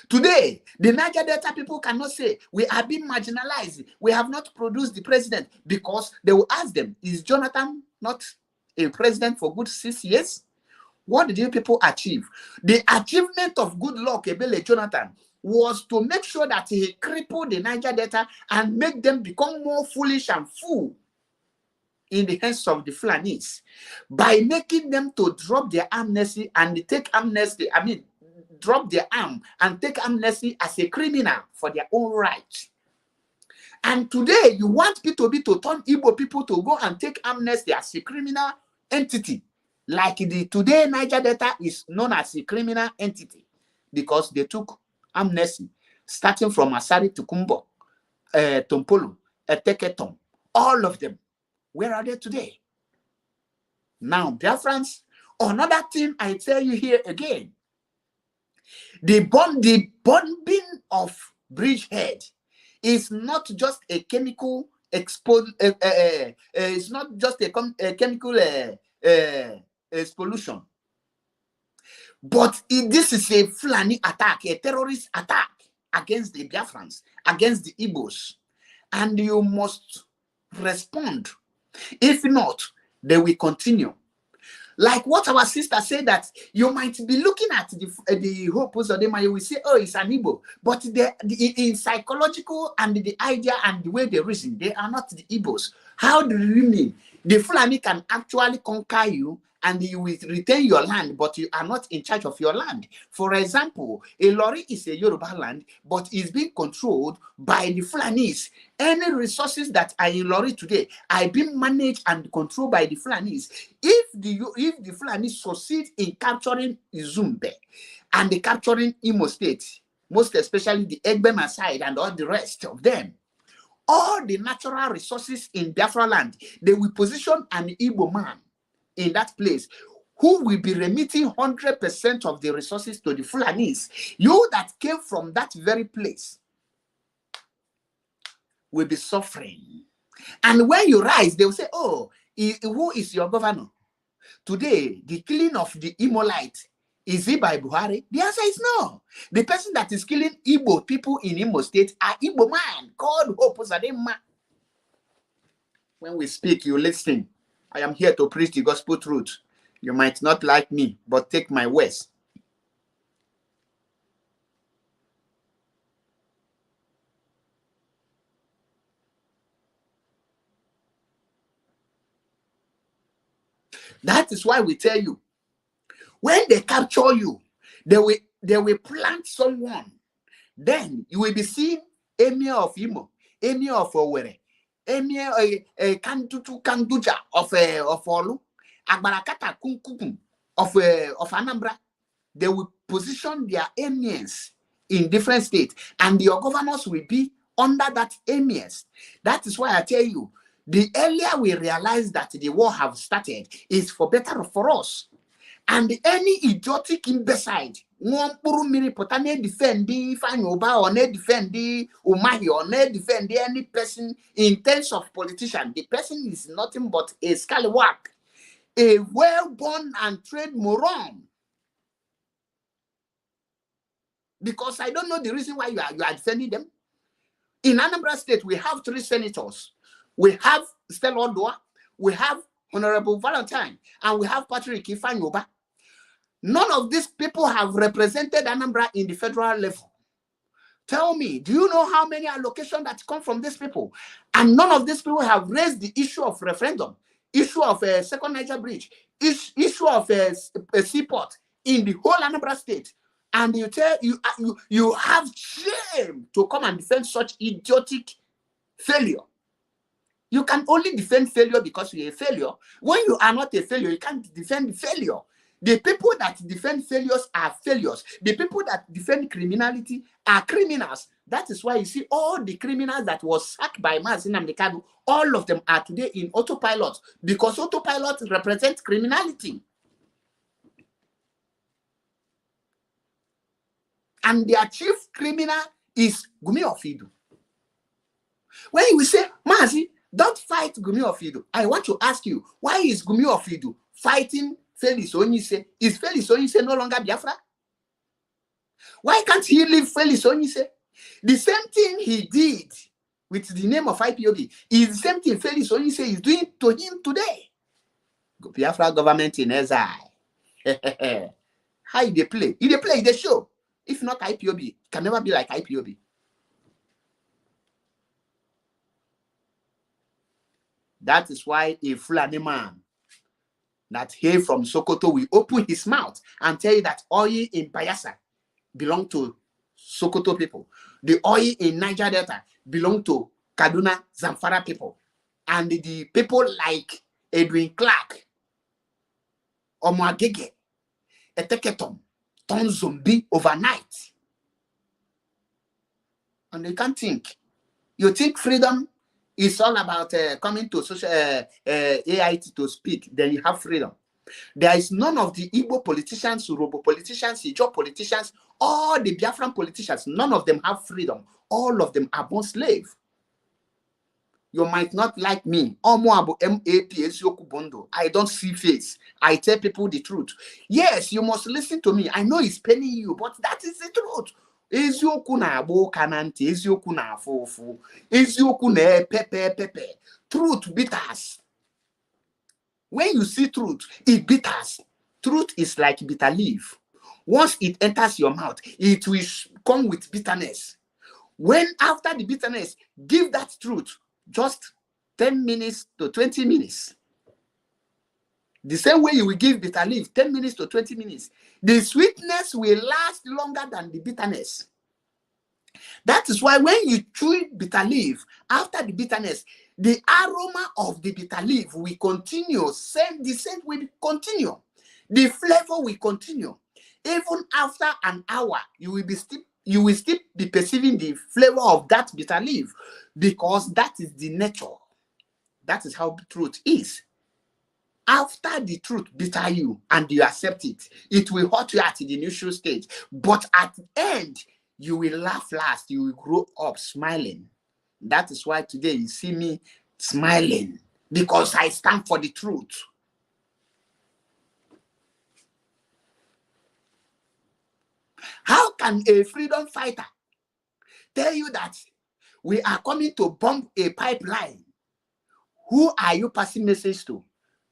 S1: Today, the Niger Delta people cannot say, we are being marginalized. We have not produced the president, because they will ask them, is Jonathan not a president for good 6 years? What did you people achieve? The achievement of Goodluck Ebele Jonathan was to make sure that he crippled the Niger Delta and make them become more foolish and fool in the hands of the Fulanis by making them to drop their amnesty and take amnesty, drop their arm and take amnesty as a criminal for their own right. And today you want P2B to turn Igbo people to go and take amnesty as a criminal entity. Like today Niger Delta is known as a criminal entity because they took amnesty starting from Asari to Kumbo, Tompolo, Teketom, all of them. Where are they today? Now, Biafrans, another thing I tell you here again, the bombing of Bridgehead is not just a chemical it's not just a chemical explosion, but this is a Fulani attack, a terrorist attack against the Biafrans, against the Igbos, and you must respond. If not, they will continue. Like what our sister said, that you might be looking at the Hope Uzodimma, you will say, oh, it's an Igbo. But in psychological and the idea and the way they reason, they are not the Igbos. How do you mean? The Fulani can actually conquer you and you will retain your land, but you are not in charge of your land. For example, Ilori is a Yoruba land, but is being controlled by the Fulanis. Any resources that are in Ilori today are being managed and controlled by the Fulanis. If the Fulanis succeed in capturing Izumbe and capturing Imo State, most especially the Egbema side and all the rest of them, all the natural resources in Biafra land, they will position an Igbo man in that place who will be remitting 100% of the resources to the Fulanis. You that came from that very place will be suffering. And when you rise, they will say, oh, who is your governor? Today, the killing of the Imolite, is it by Buhari? The answer is no. The person that is killing Igbo people in Imo State are Igbo man called Hope Uzodimma. When we speak, you listen. I am here to preach the gospel truth. You might not like me, but take my words. That is why we tell you, when they capture you, they will plant someone. Then you will be seeing Emir of Imo, Emir of Owerri, Emir Kanduja of Olu, Agbarakata Kunkukum of Anambra. They will position their emirs in different states, and your governors will be under that emirs. That is why I tell you, the earlier we realize that the war have started, is for better for us. And any idiotic imbecile, defend Fanyoba or defend Umahi or defend any person in terms of politician, the person is nothing but a scallywag, a well-born and trained moron. Because I don't know the reason why you are defending them. In Anambra State, we have 3 senators. We have Stella Odua, we have Honorable Valentine, and we have Patrick Ifanyoba. None of these people have represented Anambra in the federal level. Tell me, do you know how many allocations that come from these people? And none of these people have raised the issue of referendum, issue of a second Niger bridge, issue of a seaport in the whole Anambra State. And you have shame to come and defend such idiotic failure. You can only defend failure because you're a failure. When you are not a failure, you can't defend failure. The people that defend failures are failures. The people that defend criminality are criminals. That is why you see all the criminals that was sacked by Mazi Nnamdi Kanu, all of them are today in autopilot, because autopilot represents criminality. And their chief criminal is Gumi Ofido. When you say, Mazi, don't fight Gumi Ofido, I want to ask you, why is Gumi Ofido fighting Felix Onyeisi? Is Felix Onyeisi no longer Biafra? Why can't he leave Felix Onyeisi? The same thing he did with the name of IPOB is the same thing Felix Onyeisi is doing to him today. Biafra government in exile. How they play? If they play, they show. If not IPOB, can never be like IPOB. That is why a Fulani man that hail from Sokoto will open his mouth and tell you that oil in Bayelsa belong to Sokoto people. The oil in Niger Delta belong to Kaduna, Zamfara people. And the people like Edwin Clark, Omoagege, Eteketom, turn zombie overnight. And you can't think. You think freedom is all about coming to social AIT to speak, then you have freedom. There is none of the Igbo politicians, Urobo politicians, Ijo politicians, all the Biafran politicians, none of them have freedom. All of them are born slave. You might not like me. I don't see face. I tell people the truth. Yes, you must listen to me. I know it's paining you, but that is the truth. Ezioku na abo kananti, ezioku na afufu, ezioku na pepe. Truth bitters. When you see truth, it bitters. Truth is like bitter leaf. Once it enters your mouth, it will come with bitterness. When after the bitterness, give that truth just 10 minutes to 20 minutes. The same way you will give bitter leaf 10 minutes to 20 minutes. The sweetness will last longer than the bitterness. That is why when you chew bitter leaf, after the bitterness, the aroma of the bitter leaf will continue. The scent will continue. The flavor will continue. Even after an hour, you will be still you will still be perceiving the flavor of that bitter leaf, because that is the nature. That is how the truth is. After the truth bitter you and you accept it, it will hurt you at the initial stage. But at the end, you will laugh last. You will grow up smiling. That is why today you see me smiling, because I stand for the truth. How can a freedom fighter tell you that we are coming to bomb a pipeline? Who are you passing message to?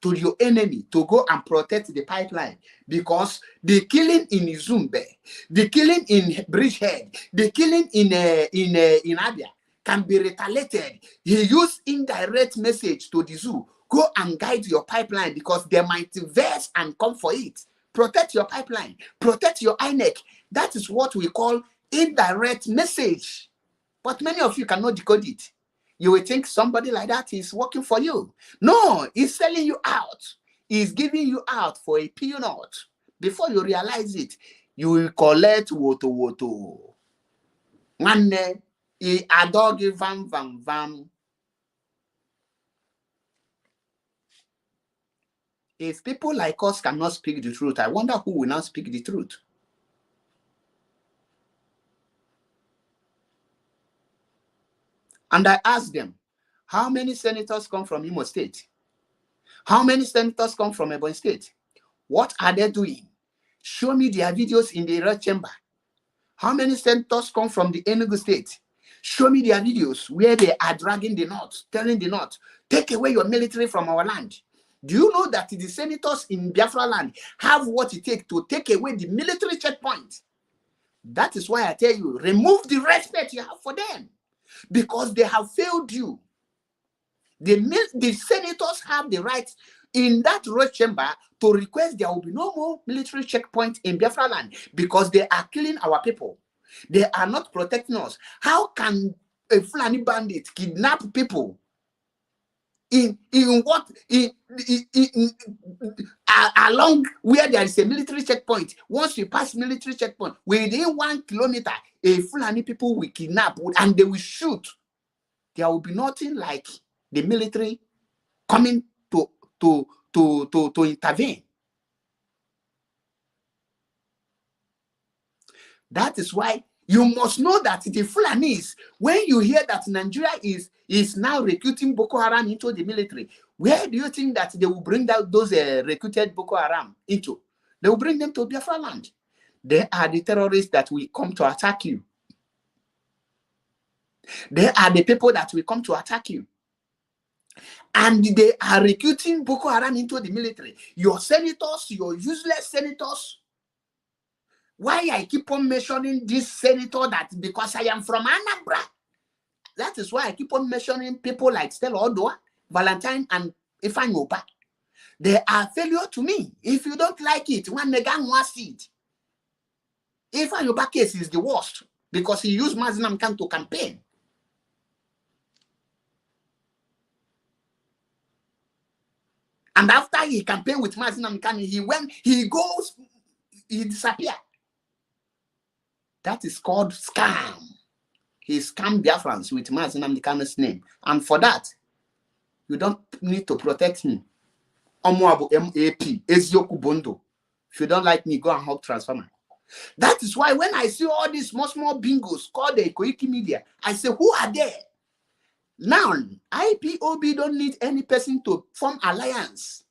S1: To your enemy, to go and protect the pipeline? Because the killing in Zumbe, the killing in Bridgehead, the killing in Abia can be retaliated. He used indirect message to the zoo. Go and guide your pipeline, because they might verse and come for it. Protect your pipeline. Protect your INEC. That is what we call indirect message. But many of you cannot decode it. You will think somebody like that is working for you. No, he's selling you out. He's giving you out for a peanut. Before you realize it, you will collect woto. One day, he adogi vam. If people like us cannot speak the truth, I wonder who will not speak the truth. And I asked them, how many senators come from Imo State? How many senators come from Ebonyi State? What are they doing? Show me their videos in the red chamber. How many senators come from the Enugu State? Show me their videos where they are dragging the North, telling the North, take away your military from our land. Do you know that the senators in Biafra land have what it takes to take away the military checkpoint? That is why I tell you, remove the respect you have for them, because they have failed you. The senators have the right in that red chamber to request there will be no more military checkpoint in Biafra land, because they are killing our people. They are not protecting us. How can a Fulani bandit kidnap people along where there is a military checkpoint? Once you pass military checkpoint, within 1 kilometer, a Fulani people will kidnap and they will shoot. There will be nothing like the military coming to intervene. That is why you must know that the Fulanis, when you hear that Nigeria is now recruiting Boko Haram into the military, where do you think that they will bring out those recruited Boko Haram into? They will bring them to Biafra land. They are the terrorists that will come to attack you. They are the people that will come to attack you. And they are recruiting Boko Haram into the military. Your senators, your useless senators. Why I keep on mentioning this senator? That because I am from Anambra. That is why I keep on mentioning people like Stella Odoa, Valentine, and Ifeanyi Opa. They are failure to me. If you don't like it, one negan one seat. Ifeanyi Opa case is the worst, because he used Mazi Nnamdi Kanu to campaign. And after he campaigned with Mazi Nnamdi Kanu, he disappeared. That is called scam. He scammed Biafrans with Mazi Nnamdi Kanu's name. And for that, you don't need to protect him. Omuabu MAP, Ezioku Bondo. If you don't like me, go and help Transformer. That is why when I see all these small bingos called the Koiki Media, I say, who are they? Now, IPOB don't need any person to form alliance,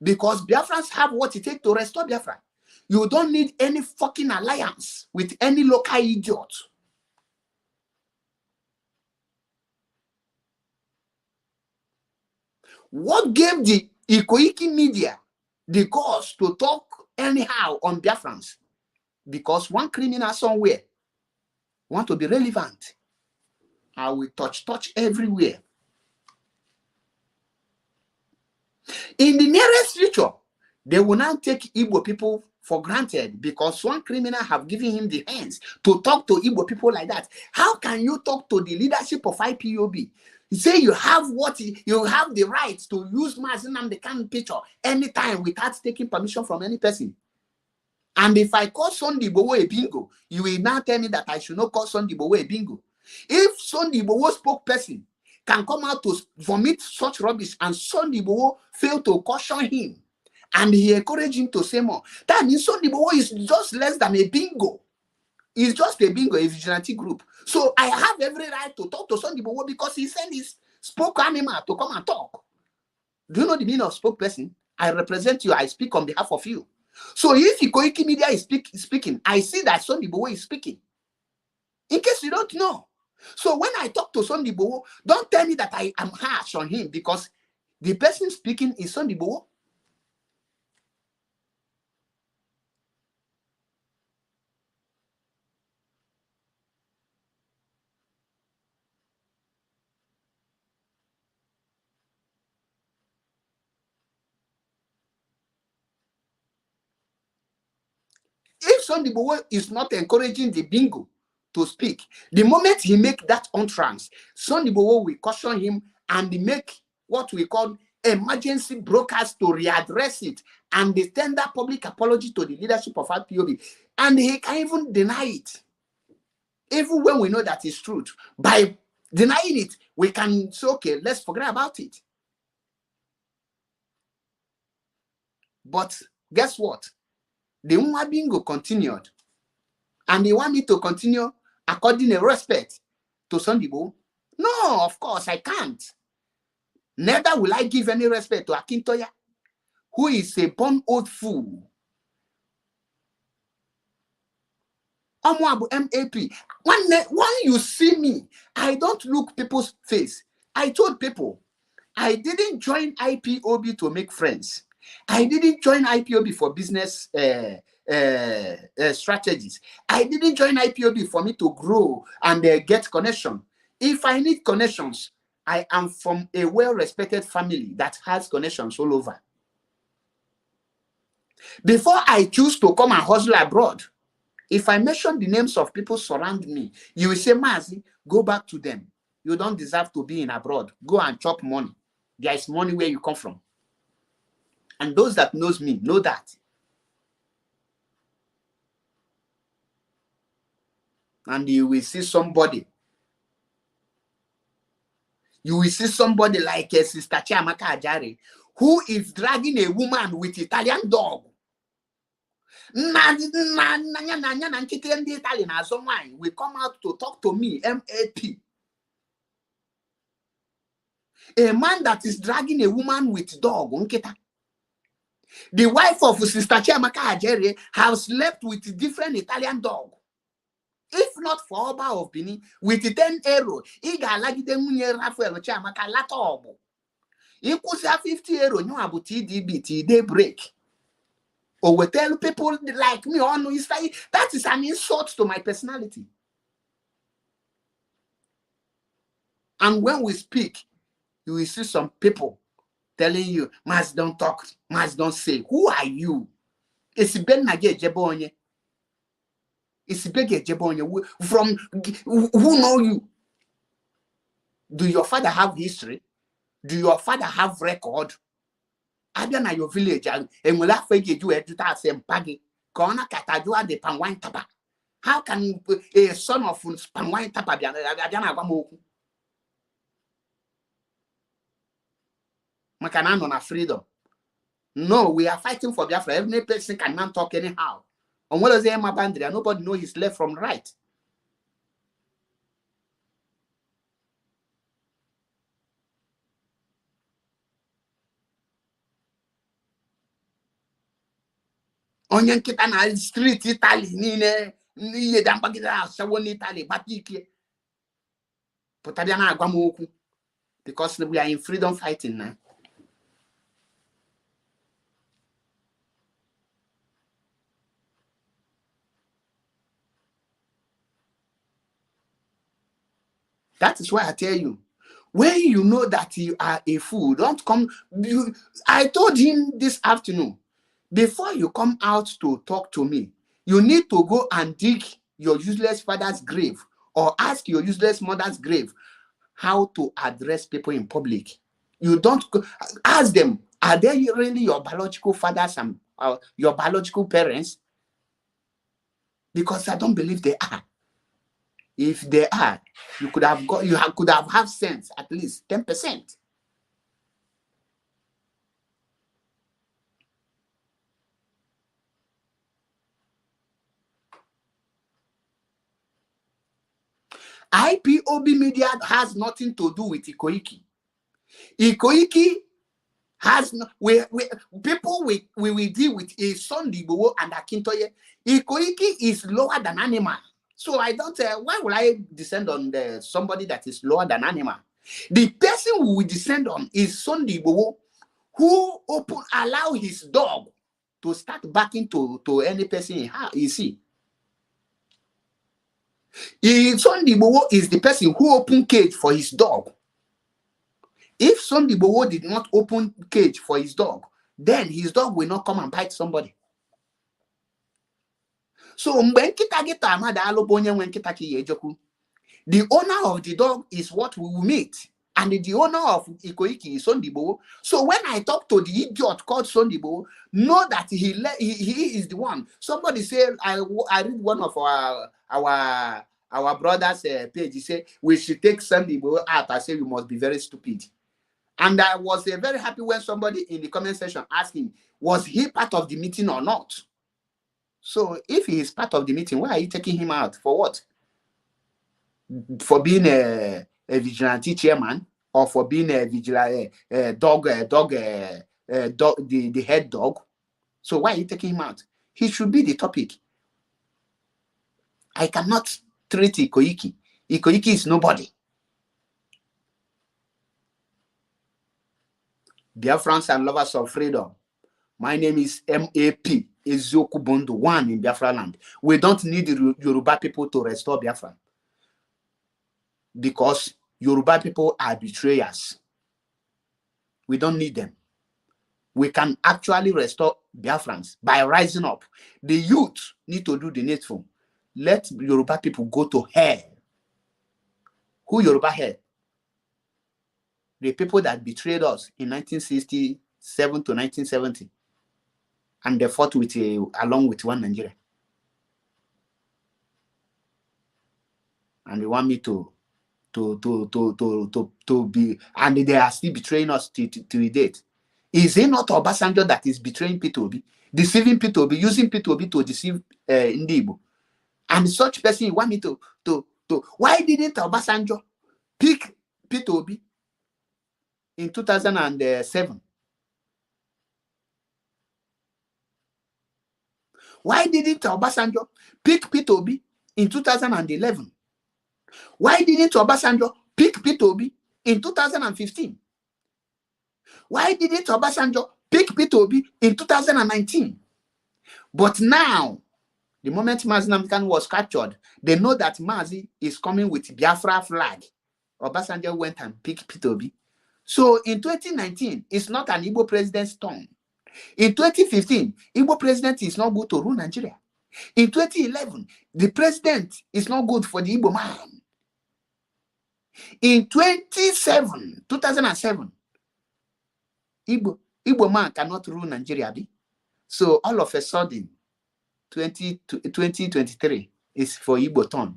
S1: because Biafrans have what it takes to restore Biafra. You don't need any fucking alliance with any local idiot. What gave the Koiki Media the cause to talk anyhow on Biafrans? Because one criminal somewhere want to be relevant. I will touch everywhere. In the nearest future, they will now take Igbo people for granted, because one criminal have given him the hands to talk to Igbo people like that. How can you talk to the leadership of IPOB? You say you have the right to use Mazi Nnamdi Kanu picture anytime without taking permission from any person. And if I call Sunday Igboho a bingo, you will now tell me that I should not call Sunday Igboho a bingo. If Sunday Igboho spokesperson can come out to vomit such rubbish and Sunday Igboho fail to caution him and he encouraged him to say more, that means Sunday Igboho is just less than a bingo. It's just a bingo, a vigilante group. So I have every right to talk to Sunday Igboho because he sent his spokesman to come and talk. Do you know the meaning of spokesperson? I represent you. I speak on behalf of you. So if Koiki Media is speaking, I see that Sunday Igboho is speaking. In case you don't know. So when I talk to Sunday Igboho, don't tell me that I am harsh on him because the person speaking is Sunday Igboho. If Sunday Igboho is not encouraging the bingo to speak, the moment he make that entrance, Sunday Igboho will caution him and make what we call emergency broadcast to readdress it and they tender public apology to the leadership of IPOB. And he can even deny it. Even when we know that it's truth. By denying it, we can say, okay, let's forget about it. But guess what? The Nwa bingo continued. And they want me to continue according to respect to Sunday Igboho. No, of course, I can't. Neither will I give any respect to Akintoye, who is a born old fool. Amoabu MAP. When you see me, I don't look people's face. I told people, I didn't join IPOB to make friends. I didn't join IPOB for business strategies. I didn't join IPOB for me to grow and get connection. If I need connections, I am from a well-respected family that has connections all over. Before I choose to come and hustle abroad, if I mention the names of people surrounding me, you will say, Mazi, go back to them. You don't deserve to be in abroad. Go and chop money. There is money where you come from. And those that knows me know that. And you will see somebody. You will see somebody like Sister Chiamaka Ajare, who is dragging a woman with Italian dog. We come out to talk to me, MAP. A man that is dragging a woman with dog. The wife of Sister Chiamaka Ajere has slept with different Italian dog. If not for Oba of Benin, with 10 euro, Iga Lagide Munye Rafael Chiamaka Latobo. Equals 50 euro, you have TDB, they break. Or we tell people like me on Instagram, that is an insult to my personality. And when we speak, you will see some people telling you, Mas don't talk, Mas don't say. Who are you? It's Ben Nage Jebonye. It's Bege Jebonye. From who know you? Do your father have history? Do your father have record? Adana your village and will have fake you eduta same pagi. Kona katajua de panwine tapa. How can a son of panwine tapa be Adana Gamoku? Makanano na freedom. No, we are fighting for Biafra. Every person cannot talk anyhow. And what does Emma Bandria? Nobody knows his left from right. Onyan kita na street Italy ni dampagida shawon Italy batiki. Potadiana agwamoku. Because we are in freedom fighting now. That is why I tell you, when you know that you are a fool, don't come. I told him this afternoon, before you come out to talk to me, you need to go and dig your useless father's grave or ask your useless mother's grave how to address people in public. You don't ask them, are they really your biological fathers and your biological parents? because I don't believe they are. If they are, you could have had sense, at least 10%. IPOB media has nothing to do with Ikoiki. Ikoiki has no, people we will deal with is Sunday Igboho and Akintoye. Ikoiki is lower than animal. So I don't why will I descend on somebody that is lower than animal? The person who will descend on is Sunday Igboho, who allow his dog to start backing to any person you see. Sunday Igboho is the person who opened cage for his dog. If Sunday Igboho did not open cage for his dog, then his dog will not come and bite somebody. So the owner of the dog is what we will meet. And the owner of Ikoiki is Sunday Igboho. So when I talk to the idiot called Sunday Igboho, know that he is the one. Somebody said, I read one of our brother's page. He said we should take Sunday Igboho out. I say you must be very stupid. And I was very happy when somebody in the comment section asked him, was he part of the meeting or not? So if he is part of the meeting, why are you taking him out? For what? For being a vigilante chairman, or for being a vigilante the head dog? So why are you taking him out? He should be the topic. I cannot treat Ikoiki. Ikoiki is nobody. Dear friends and lovers of freedom, my name is MAP Ezioku Bondo, one in Biafra land. We don't need the Yoruba people to restore Biafra, because Yoruba people are betrayers. We don't need them. We can actually restore Biafrans by rising up. The youth need to do the needful. Let Yoruba people go to hell. Who Yoruba hell? The people that betrayed us in 1967 to 1970, and they fought with along with one Nigeria. And they want me to be, and they are still betraying us to the date. Is it not Obasanjo that is betraying P2B, deceiving P2B, using P2B to deceive Ndibo? And such person you want me to why didn't Obasanjo pick P2B in 2007? Why didn't Obasanjo pick P2B in 2011? Why didn't Obasanjo pick P2B in 2015? Why didn't Obasanjo pick P2B in 2019? But now, the moment Mazi Nnamdi Kanu was captured, they know that Mazi is coming with Biafra flag. Obasanjo went and picked P2B. So in 2019, it's not an Igbo president's turn. In 2015, Igbo president is not good to rule Nigeria. In 2011, the president is not good for the Igbo man. In 2007, Igbo man cannot rule Nigeria. So all of a sudden, 2023 is for Igbo turn.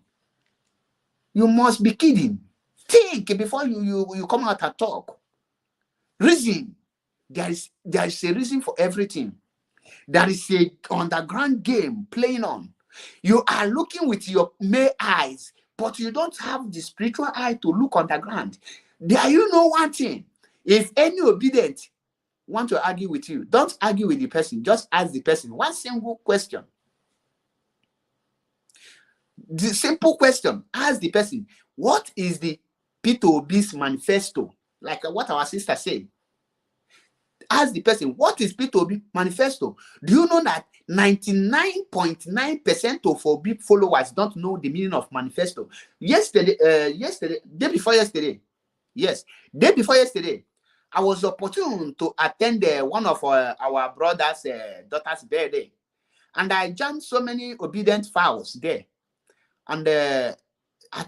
S1: You must be kidding. Think before you come out and talk. Reason. There is a reason for everything. There is a underground game playing on. You are looking with your male eyes, but you don't have the spiritual eye to look underground. There you know one thing. If any obedient want to argue with you, don't argue with the person. Just ask the person one single question. The simple question. Ask the person, what is the P2B's manifesto? Like what our sister said. Ask the person, what is P2B manifesto? Do you know that 99.9% of OB followers don't know the meaning of manifesto? Day before yesterday, I was opportune to attend one of our brother's daughter's birthday, and I jammed so many obedient fowls there. And at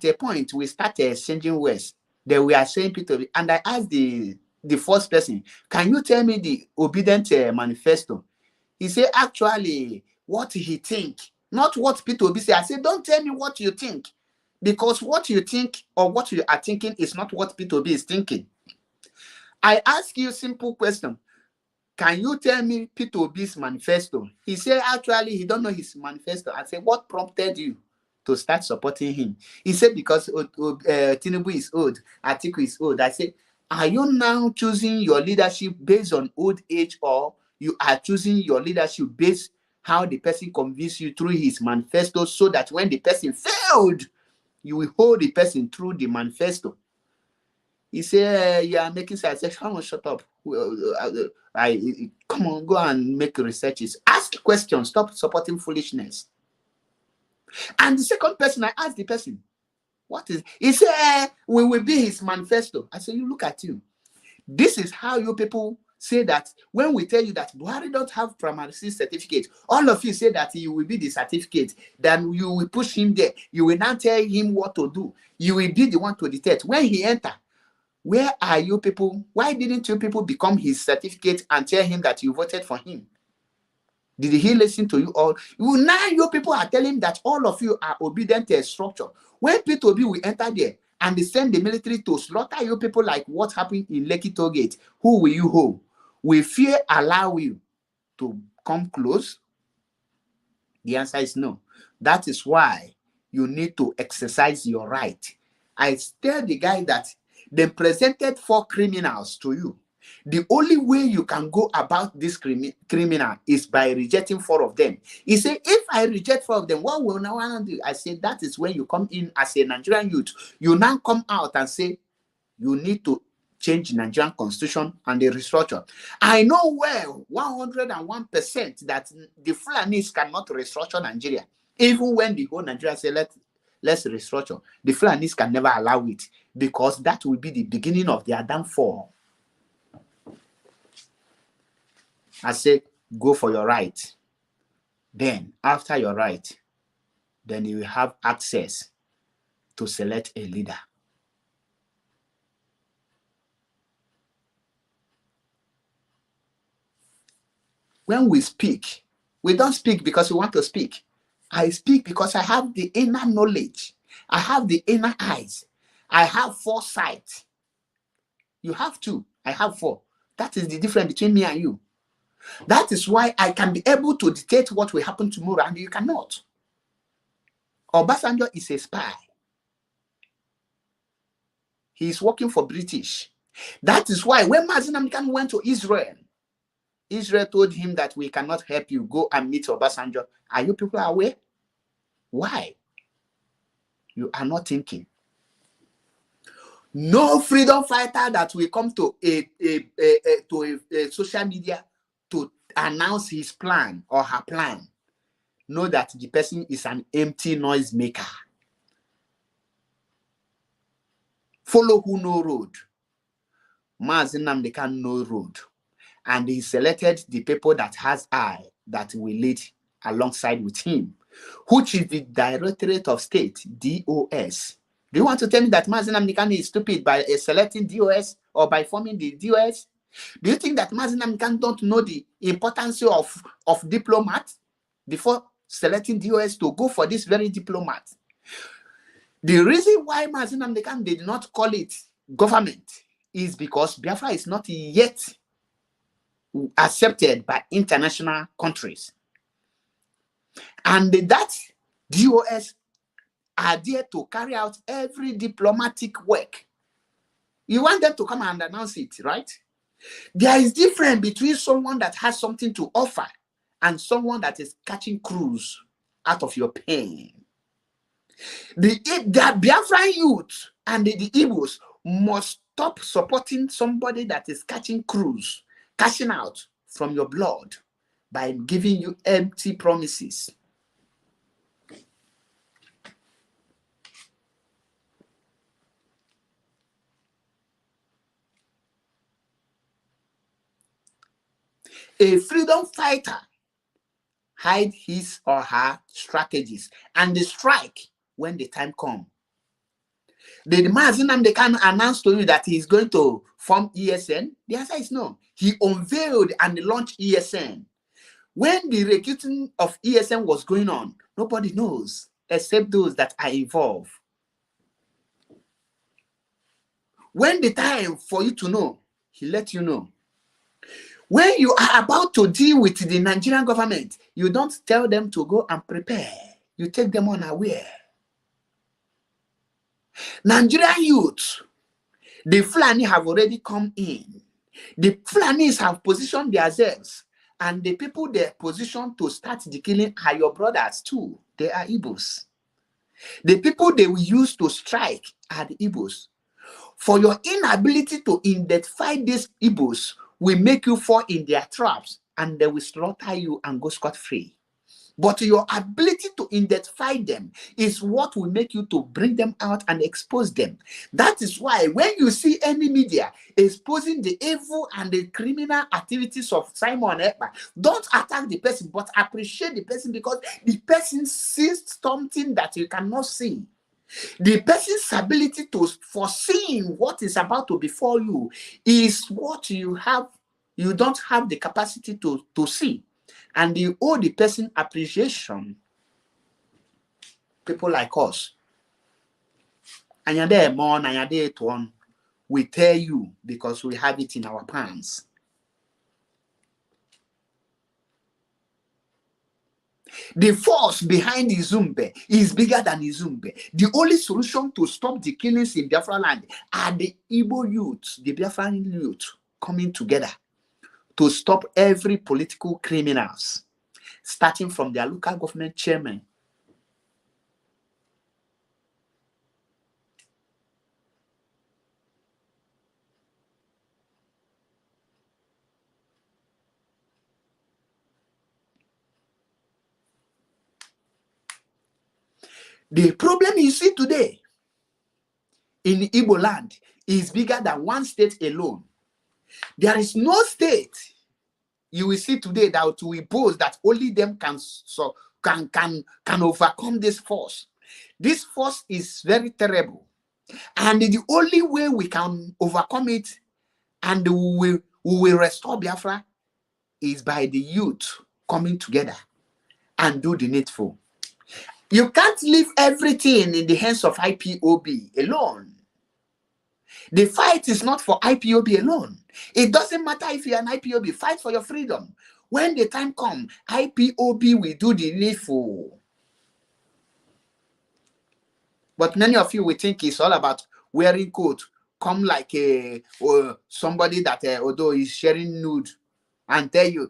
S1: a point, we started exchanging words. Then we are saying P2B, and I asked the first person, can you tell me the obedient manifesto? He said, actually, what he think not what Peter Obi say. I say, don't tell me what you think, because what you think or what you are thinking is not what Peter Obi is thinking. I ask you a simple question. Can you tell me Peter Obi's manifesto? He said actually he don't know his manifesto. I said, what prompted you to start supporting him? He said because Tinubu is old, Atiku is old. I said, are you now choosing your leadership based on old age, or you are choosing your leadership based how the person convinced you through his manifesto, so that when the person failed, you will hold the person through the manifesto? He said, you are making sense. I said, come on, shut up. Come on, go and make researches. Ask questions. Stop supporting foolishness. And the second person, I asked the person, what is? He said, we will be his manifesto. I said, you look at you. This is how you people say that when we tell you that Buhari don't have primary certificate, all of you say that you will be the certificate, then you will push him there. You will not tell him what to do. You will be the one to dictate. When he enter, where are you people? Why didn't you people become his certificate and tell him that you voted for him? Did he listen to you all? Now you people are telling that all of you are obedient to a structure. When Peter Obi will enter there and they send the military to slaughter you people like what happened in Lekki Toll Gate, who will you hold? Will fear allow you to come close? The answer is no. That is why you need to exercise your right. I tell the guy that they presented 4 criminals to you. The only way you can go about this criminal is by rejecting 4 of them. He said, if I reject 4 of them, what will I want to do? I said, that is when you come in as a Nigerian youth. You now come out and say, you need to change the Nigerian constitution and the restructure. I know well, 101% that the Fulanis cannot restructure Nigeria. Even when the whole Nigeria say, let's restructure, the Fulanis can never allow it, because that will be the beginning of their downfall. I said, go for your right. Then, after your right, then you will have access to select a leader. When we speak, we don't speak because we want to speak. I speak because I have the inner knowledge. I have the inner eyes. I have foresight. You have 2. I have 4. That is the difference between me and you. That is why I can be able to dictate what will happen tomorrow and you cannot. Obasanjo is a spy. He is working for British. That is why when Mazi Nnamdi Kanu went to Israel, Israel told him that we cannot help you. Go and meet Obasanjo. Are you people aware? Why? You are not thinking. No freedom fighter that will come to a social media to announce his plan or her plan, know that the person is an empty noise maker. Follow who no road. Mazi Nnamdi Kanu no road. And he selected the people that has eye that will lead alongside with him, which is the Directorate of State, DOS. Do you want to tell me that Mazi Nnamdi Kanu is stupid by selecting DOS or by forming the DOS? Do you think that Mazi Nnamdi Kanu don't know the importance of diplomat before selecting DOS to go for this very diplomat? The reason why Mazi Nnamdi Kanu did not call it government is because Biafra is not yet accepted by international countries. And that DOS are there to carry out every diplomatic work. You want them to come and announce it, right? There is difference between someone that has something to offer and someone that is catching cruise out of your pain. The Biafran youth and the Igbos must stop supporting somebody that is catching cruise, cashing out from your blood by giving you empty promises. A freedom fighter hide his or her strategies and they strike when the time comes. Did Mazi Nnamdi Kanu announce to you that he is going to form ESN? The answer is no. He unveiled and launched ESN. When the recruiting of ESN was going on, nobody knows except those that are involved. When the time for you to know, he let you know. When you are about to deal with the Nigerian government, you don't tell them to go and prepare. You take them unaware. Nigerian youth, the Fulani have already come in. The Fulanis have positioned themselves, and the people they positioned to start the killing are your brothers too. They are Igbos. The people they will use to strike are the Igbos. For your inability to identify these Igbos will make you fall in their traps, and they will slaughter you and go scot-free. But your ability to identify them is what will make you to bring them out and expose them. That is why when you see any media exposing the evil and the criminal activities of Simon Ekpa, don't attack the person, but appreciate the person, because the person sees something that you cannot see. The person's ability to foresee what is about to befall you is what you have. You don't have the capacity to see. And you owe the person appreciation. People like us. And you're there more, and you're there to one. We tell you because we have it in our pants. The force behind Izumbe is bigger than Izumbe. The only solution to stop the killings in Biafra land are the Igbo youth, the Biafran youth coming together to stop every political criminals, starting from their local government chairman. The problem you see today in Igbo land is bigger than one state alone. There is no state you will see today that will boast that only them can overcome this force. This force is very terrible, and the only way we can overcome it and we will restore Biafra is by the youth coming together and do the needful. You can't leave everything in the hands of IPOB alone. The fight is not for IPOB alone. It doesn't matter if you're an IPOB, fight for your freedom. When the time comes, IPOB will do the needful. But many of you will think it's all about wearing coat, come like somebody that although is sharing nude and tell you,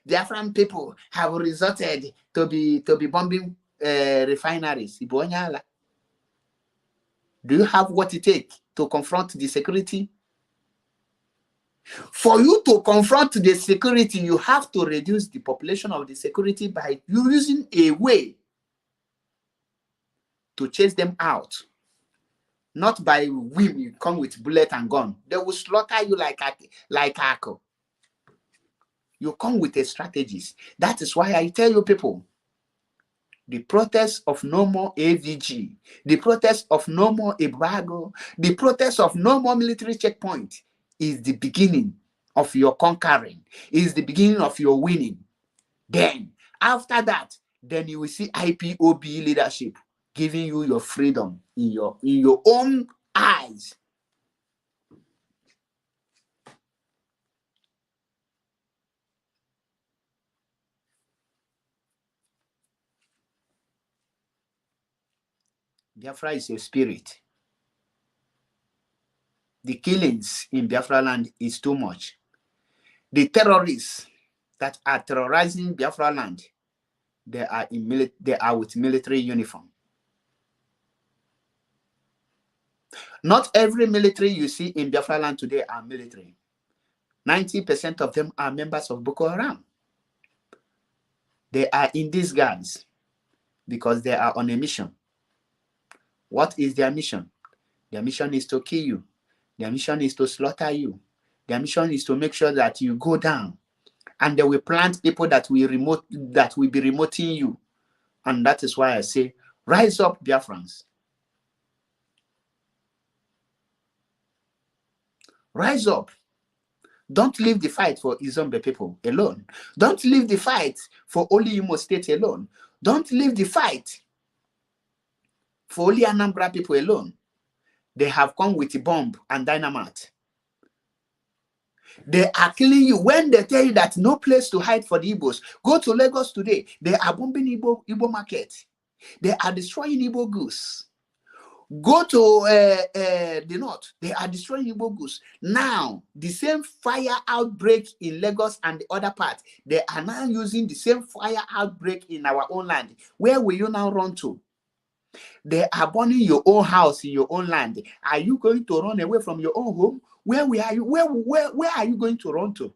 S1: Biafran people have resorted to be bombing refineries. Do you have what it takes to confront the security? For you to confront the security, you have to reduce the population of the security by using a way to chase them out. Not by whim, you come with bullet and gun. They will slaughter you like Ako. You come with a strategies. That is why I tell you people, the protest of no more AVG, the protest of no more embargo, the protest of no more military checkpoint is the beginning of your conquering, is the beginning of your winning. Then, after that, then you will see IPOB leadership giving you your freedom in your own eyes. Biafra is a spirit. The killings in Biafra land is too much. The terrorists that are terrorizing Biafra land, they are with military uniform. Not every military you see in Biafra land today are military. 90% of them are members of Boko Haram. They are in disguise because they are on a mission. What is their mission? Their mission is to kill you. Their mission is to slaughter you. Their mission is to make sure that you go down. And they will plant people that will be remoting you. And that is why I say, rise up, Biafrans. Rise up. Don't leave the fight for Izombe people alone. Don't leave the fight for only Imo State alone. Don't leave the fight for only Anambra people alone. They have come with a bomb and dynamite. They are killing you. When they tell you that no place to hide for the Igbos, go to Lagos today. They are bombing Igbo market. They are destroying Igbo goods. Go to the north. They are destroying Igbo goods. Now, the same fire outbreak in Lagos and the other part, they are now using the same fire outbreak in our own land. Where will you now run to? They are burning your own house in your own land. Are you going to run away from your own home? Where are you? Where are you going to run to?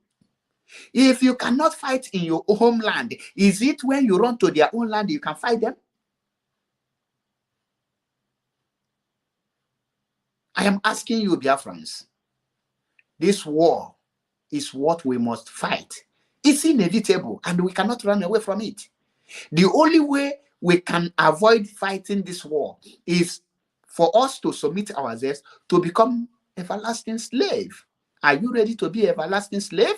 S1: If you cannot fight in your homeland, is it when you run to their own land you can fight them? I am asking you, Biafrans, this war is what we must fight. It's inevitable and we cannot run away from it. The only way we can avoid fighting this war is for us to submit ourselves to become everlasting slave. Are you ready to be everlasting slave?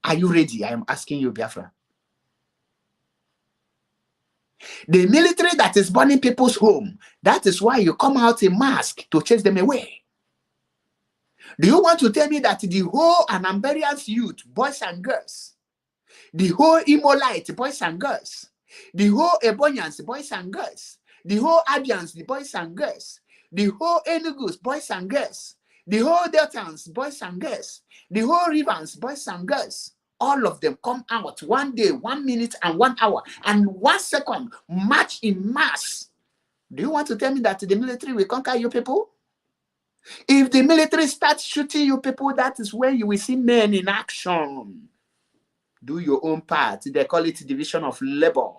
S1: Are you ready? I am asking you, Biafra. The military that is burning people's home, that is why you come out in mask to chase them away. Do you want to tell me that the whole Anambarians youth, boys and girls, the whole Imolite, boys and girls, the whole Ebonyans, boys and girls, the whole Abians, the boys and girls, the whole Enugus, boys and girls, the whole Deltans, boys and girls, the whole Rivers, boys and girls, all of them come out 1 day, 1 minute, and 1 hour, and 1 second, march in mass. Do you want to tell me that the military will conquer you people? If the military starts shooting you people, that is when you will see men in action. Do your own part. They call it division of labor.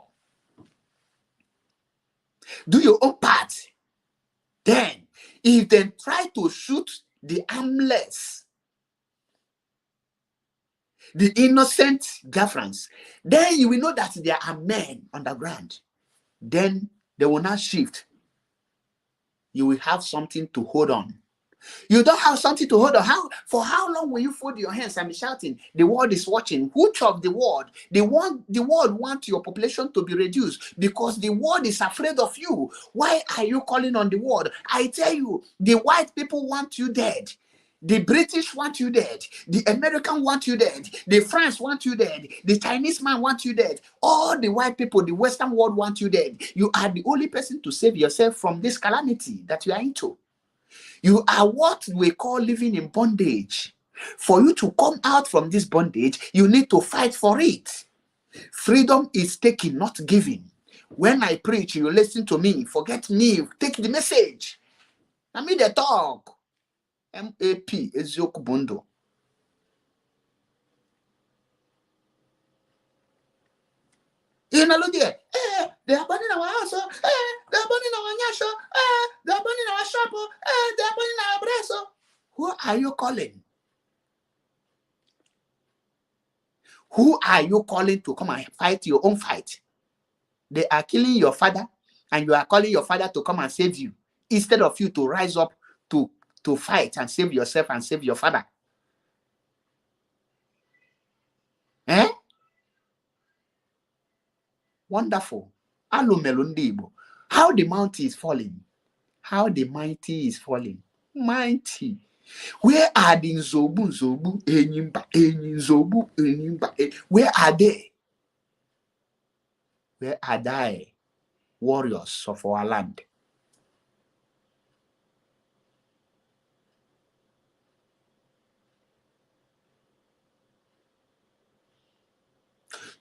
S1: Do your own part. Then, if they try to shoot the armless, the innocent Biafrans, then you will know that there are men on the ground. Then they will not shift. You will have something to hold on. You don't have something to hold on. For how long will you fold your hands and be shouting? The world is watching. Which of the world? The world wants your population to be reduced because the world is afraid of you. Why are you calling on the world? I tell you, the white people want you dead. The British want you dead. The American want you dead. The France want you dead. The Chinese man want you dead. All the white people, the Western world want you dead. You are the only person to save yourself from this calamity that you are into. You are what we call living in bondage. For you to come out from this bondage, you need to fight for it. Freedom is taking, not giving. When I preach, you listen to me. Forget me. Take the message. I mean the talk. MAP Ezioku Bundo. You know, look there. They are burning our house. They are burning our nyasho. They are burning our shop. They are burning our breast. Who are you calling? Who are you calling to come and fight your own fight? They are killing your father, and you are calling your father to come and save you, instead of you to rise up to fight and save yourself and save your father. Eh? Wonderful. How the mountain is falling. How the mighty is falling. Mighty. Where are the Nzobu, Enyimba, Nzobu, Enyimba? Where are they? Where are they, warriors of our land?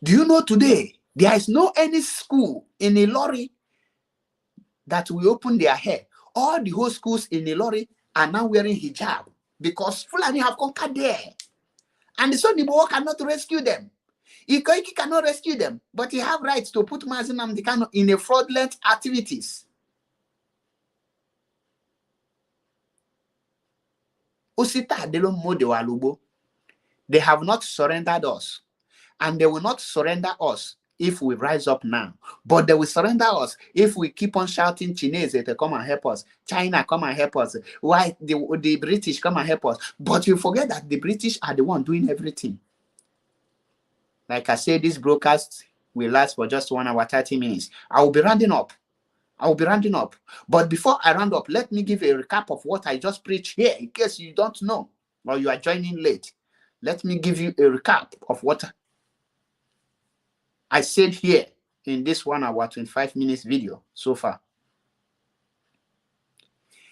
S1: Do you know today, there is no any school in Ilori that will open their hair. All the whole schools in Ilori are now wearing hijab because Fulani have conquered there. And so the Igbo cannot rescue them. Ikoiki cannot rescue them, but he have rights to put Mazi Nnamdi Kanu in a fraudulent activities. Osita Adelon Mode Walubo, they have not surrendered us, and they will not surrender us if we rise up now. But they will surrender us if we keep on shouting Chinese to come and help us. China, come and help us. Why the British come and help us? But you forget that the British are the one doing everything. Like I said, this broadcast will last for just 1 hour, 30 minutes. I will be rounding up. But before I round up, let me give a recap of what I just preached here in case you don't know or you are joining late. Let me give you a recap of what I said here in this 1 hour, 25 minutes video so far.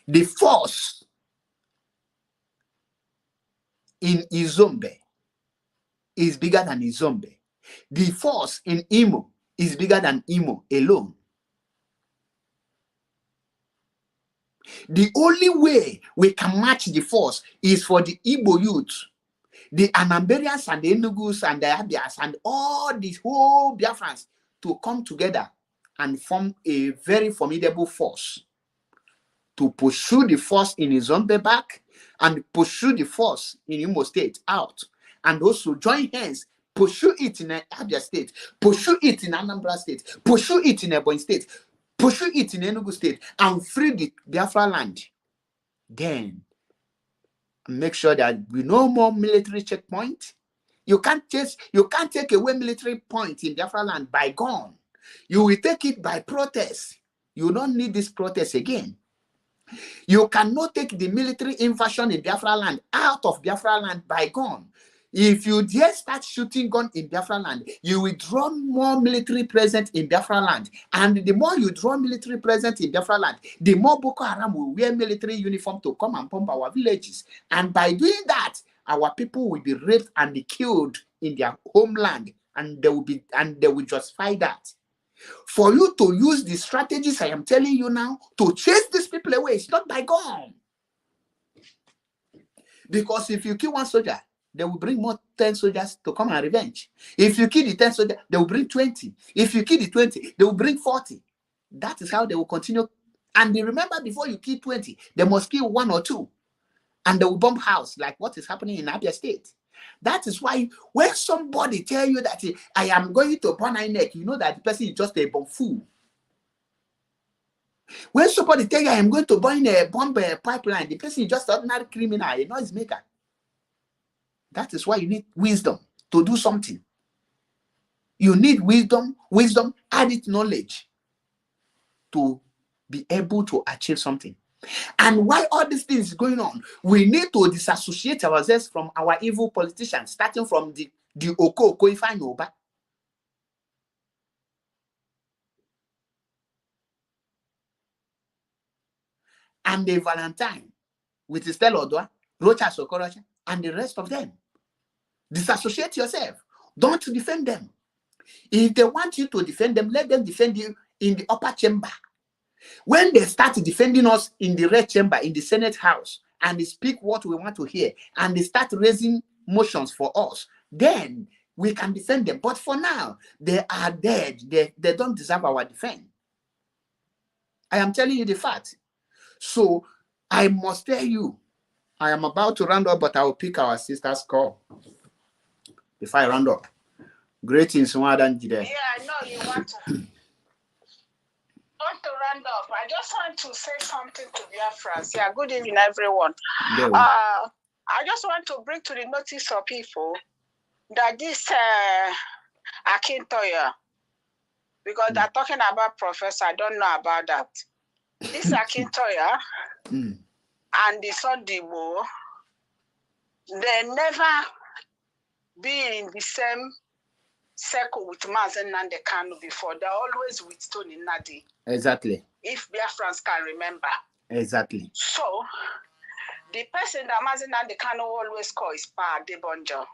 S1: The force in Izombe is bigger than Izombe. The force in Imo is bigger than Imo alone. The only way we can match the force is for the Igbo youth, the Anambarians and the Enugus and the Abias and all the whole Biafrans to come together and form a very formidable force to pursue the force in Izombe back and pursue the force in Imo State out, and also join hands, pursue it in Abia State, pursue it in Anambra State, pursue it in Ebonyi State, pursue it in Enugu State, and free the Biafra land. Then make sure that we no more military checkpoint. You can't take away military point in Biafra land by gun. You will take it by protest. You don't need this protest again. You cannot take the military invasion in Biafra land out of Biafra land by gun. If you dare start shooting gun in Biafra land, you will draw more military presence in Biafra land. And the more you draw military presence in Biafra land, the more Boko Haram will wear military uniform to come and pump our villages. And by doing that, our people will be raped and be killed in their homeland, and they will justify that. For you to use the strategies I am telling you now to chase these people away, it's not by gun. Because if you kill one soldier, they will bring more 10 soldiers to come and revenge. If you kill the 10 soldiers, they will bring 20. If you kill the 20, they will bring 40. That is how they will continue. And remember, before you kill 20, they must kill 1 or 2. And they will bomb house, like what is happening in Abia State. That is why when somebody tell you that I am going to burn INEC, you know that the person is just a bomb fool. When somebody tell you I am going to burn a bomb pipeline, the person is just an ordinary criminal, a noise maker. That is why you need wisdom to do something. You need wisdom, added knowledge to be able to achieve something. And while all these things is going on, we need to disassociate ourselves from our evil politicians, starting from the Oko Ifeanyi Uba. And the Valentine with Stella Odua, Rochas Okorocha, and the rest of them. Disassociate yourself. Don't defend them. If they want you to defend them, let them defend you in the upper chamber. When they start defending us in the red chamber, in the Senate House, and they speak what we want to hear, and they start raising motions for us, then we can defend them. But for now, they are dead. They don't deserve our defense. I am telling you the fact. So I must tell you, I am about to round up, but I will pick our sister's call before I round up. Greetings, Madam Jide.
S2: Yeah, I know you want to round up. I just want to say something to Biafrans. Yeah, good evening, everyone. I just want to bring to the notice of people that this Akintoye, because they're talking about professor, I don't know about that. This Akintoye and the Sodibo, they never be in the same circle with Mazen Nnamdi Kanu before. They're always with Tony Nadi.
S1: Exactly.
S2: If Biafrans can remember.
S1: Exactly.
S2: So, the person that Mazen Nnamdi Kanu always call is Pa Adebanjo.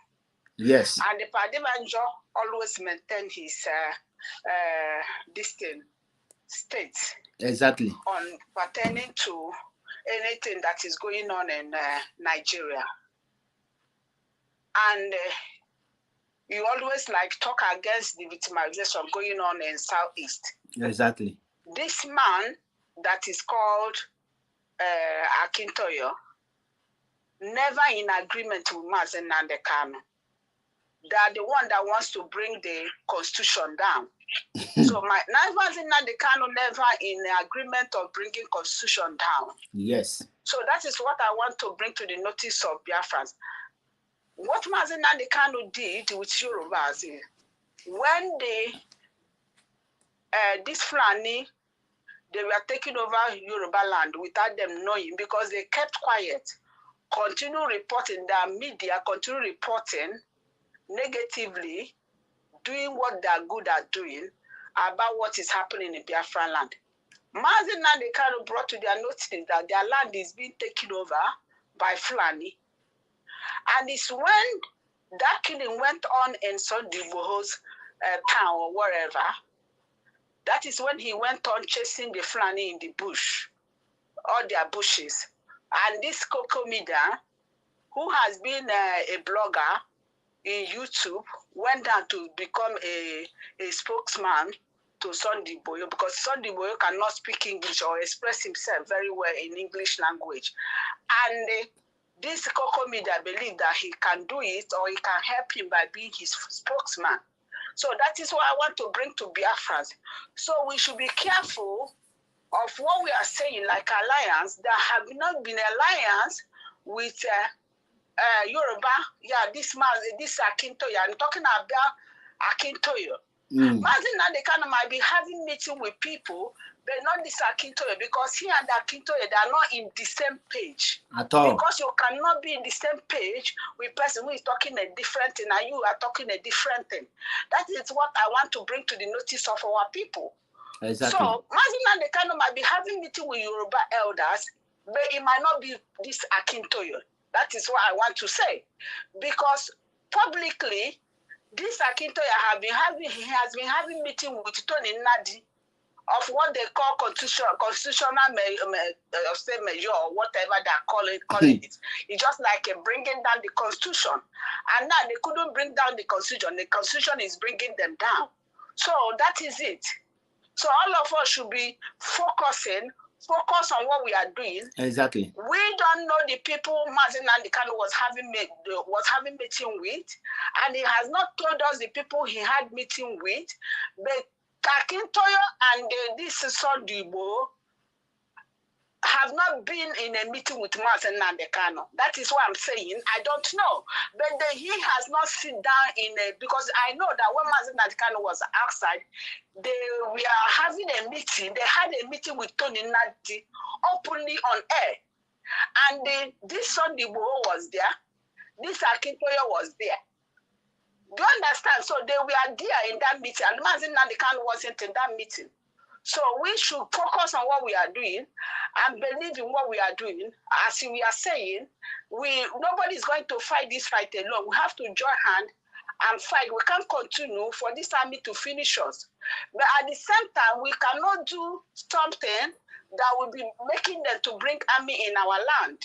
S1: Yes.
S2: And the Pa Adebanjo always maintain his state.
S1: Exactly.
S2: On pertaining to anything that is going on in Nigeria. And you always talk against the victimization going on in Southeast.
S1: Exactly.
S2: This man that is called Akintoye, never in agreement with Mazen Nnamdi Kanu.
S3: they are the one that wants to bring the constitution down. So Mazi Nnamdi Kanu never in agreement of bringing constitution down.
S1: Yes.
S3: So that is what I want to bring to the notice of Biafrans. What Mazi Nnamdi Kanu did with Yorubas, when this Fulani, they were taking over Yoruba land without them knowing, because they kept quiet, continue reporting, their media continue reporting negatively, doing what they are good at doing about what is happening in Biafran land. Mazi Nnamdi Kanu brought to their notice that their land is being taken over by Fulani. And it's when that killing went on in Sunday Igboho's town or wherever, that is when he went on chasing the Fulani in the bush, all their bushes. And this Coco Mida, who has been a blogger in YouTube, went down to become a spokesman to Sunday Igboho, because Sunday Igboho cannot speak English or express himself very well in English language. And this Coco Mida believed that he can do it, or he can help him by being his spokesman. So that is what I want to bring to Biafrans. So we should be careful of what we are saying, like alliance. There have not been alliance with Yoruba. Yeah, this Akintoye. I'm talking about Akintoye. Mazi Nnamdi Kanu might be having meeting with people, but not this Akintoye, because he and Akintoye, they are not in the same page.
S1: At all.
S3: Because you cannot be in the same page with a person who is talking a different thing and you are talking a different thing. That is what I want to bring to the notice of our people.
S1: Exactly.
S3: So Mazi Nnamdi Kanu might be having meeting with Yoruba elders, but it might not be this Akintoye. That is what I want to say. Because publicly, this Akintoye has been having meeting with Tony Nnadi of what they call constitutional measure, or whatever they're calling it. It's just like bringing down the constitution. And now they couldn't bring down the constitution. The constitution is bringing them down. So that is it. So all of us should be focus on what we are doing.
S1: Exactly.
S3: We don't know the people Mazi Nnamdi Kanu was having meeting with, and he has not told us the people he had meeting with. But Akintoye and this Sunday Igboho have not been in a meeting with Mazi Nnamdi Kanu. That is what I'm saying. I don't know. But he has not sit down because I know that when Mazi Nnamdi Kanu was outside, they were having a meeting. They had a meeting with Tony Nnadi openly on air. And this Sunday Igboho was there. This Akintoye was there. Do you understand? So they were there in that meeting. And Mazi Nnamdi Kanu wasn't in that meeting. So we should focus on what we are doing and believe in what we are doing. As we are saying, nobody is going to fight this fight alone. We have to join hands and fight. We can't continue for this army to finish us. But at the same time, we cannot do something that will be making them to bring army in our land.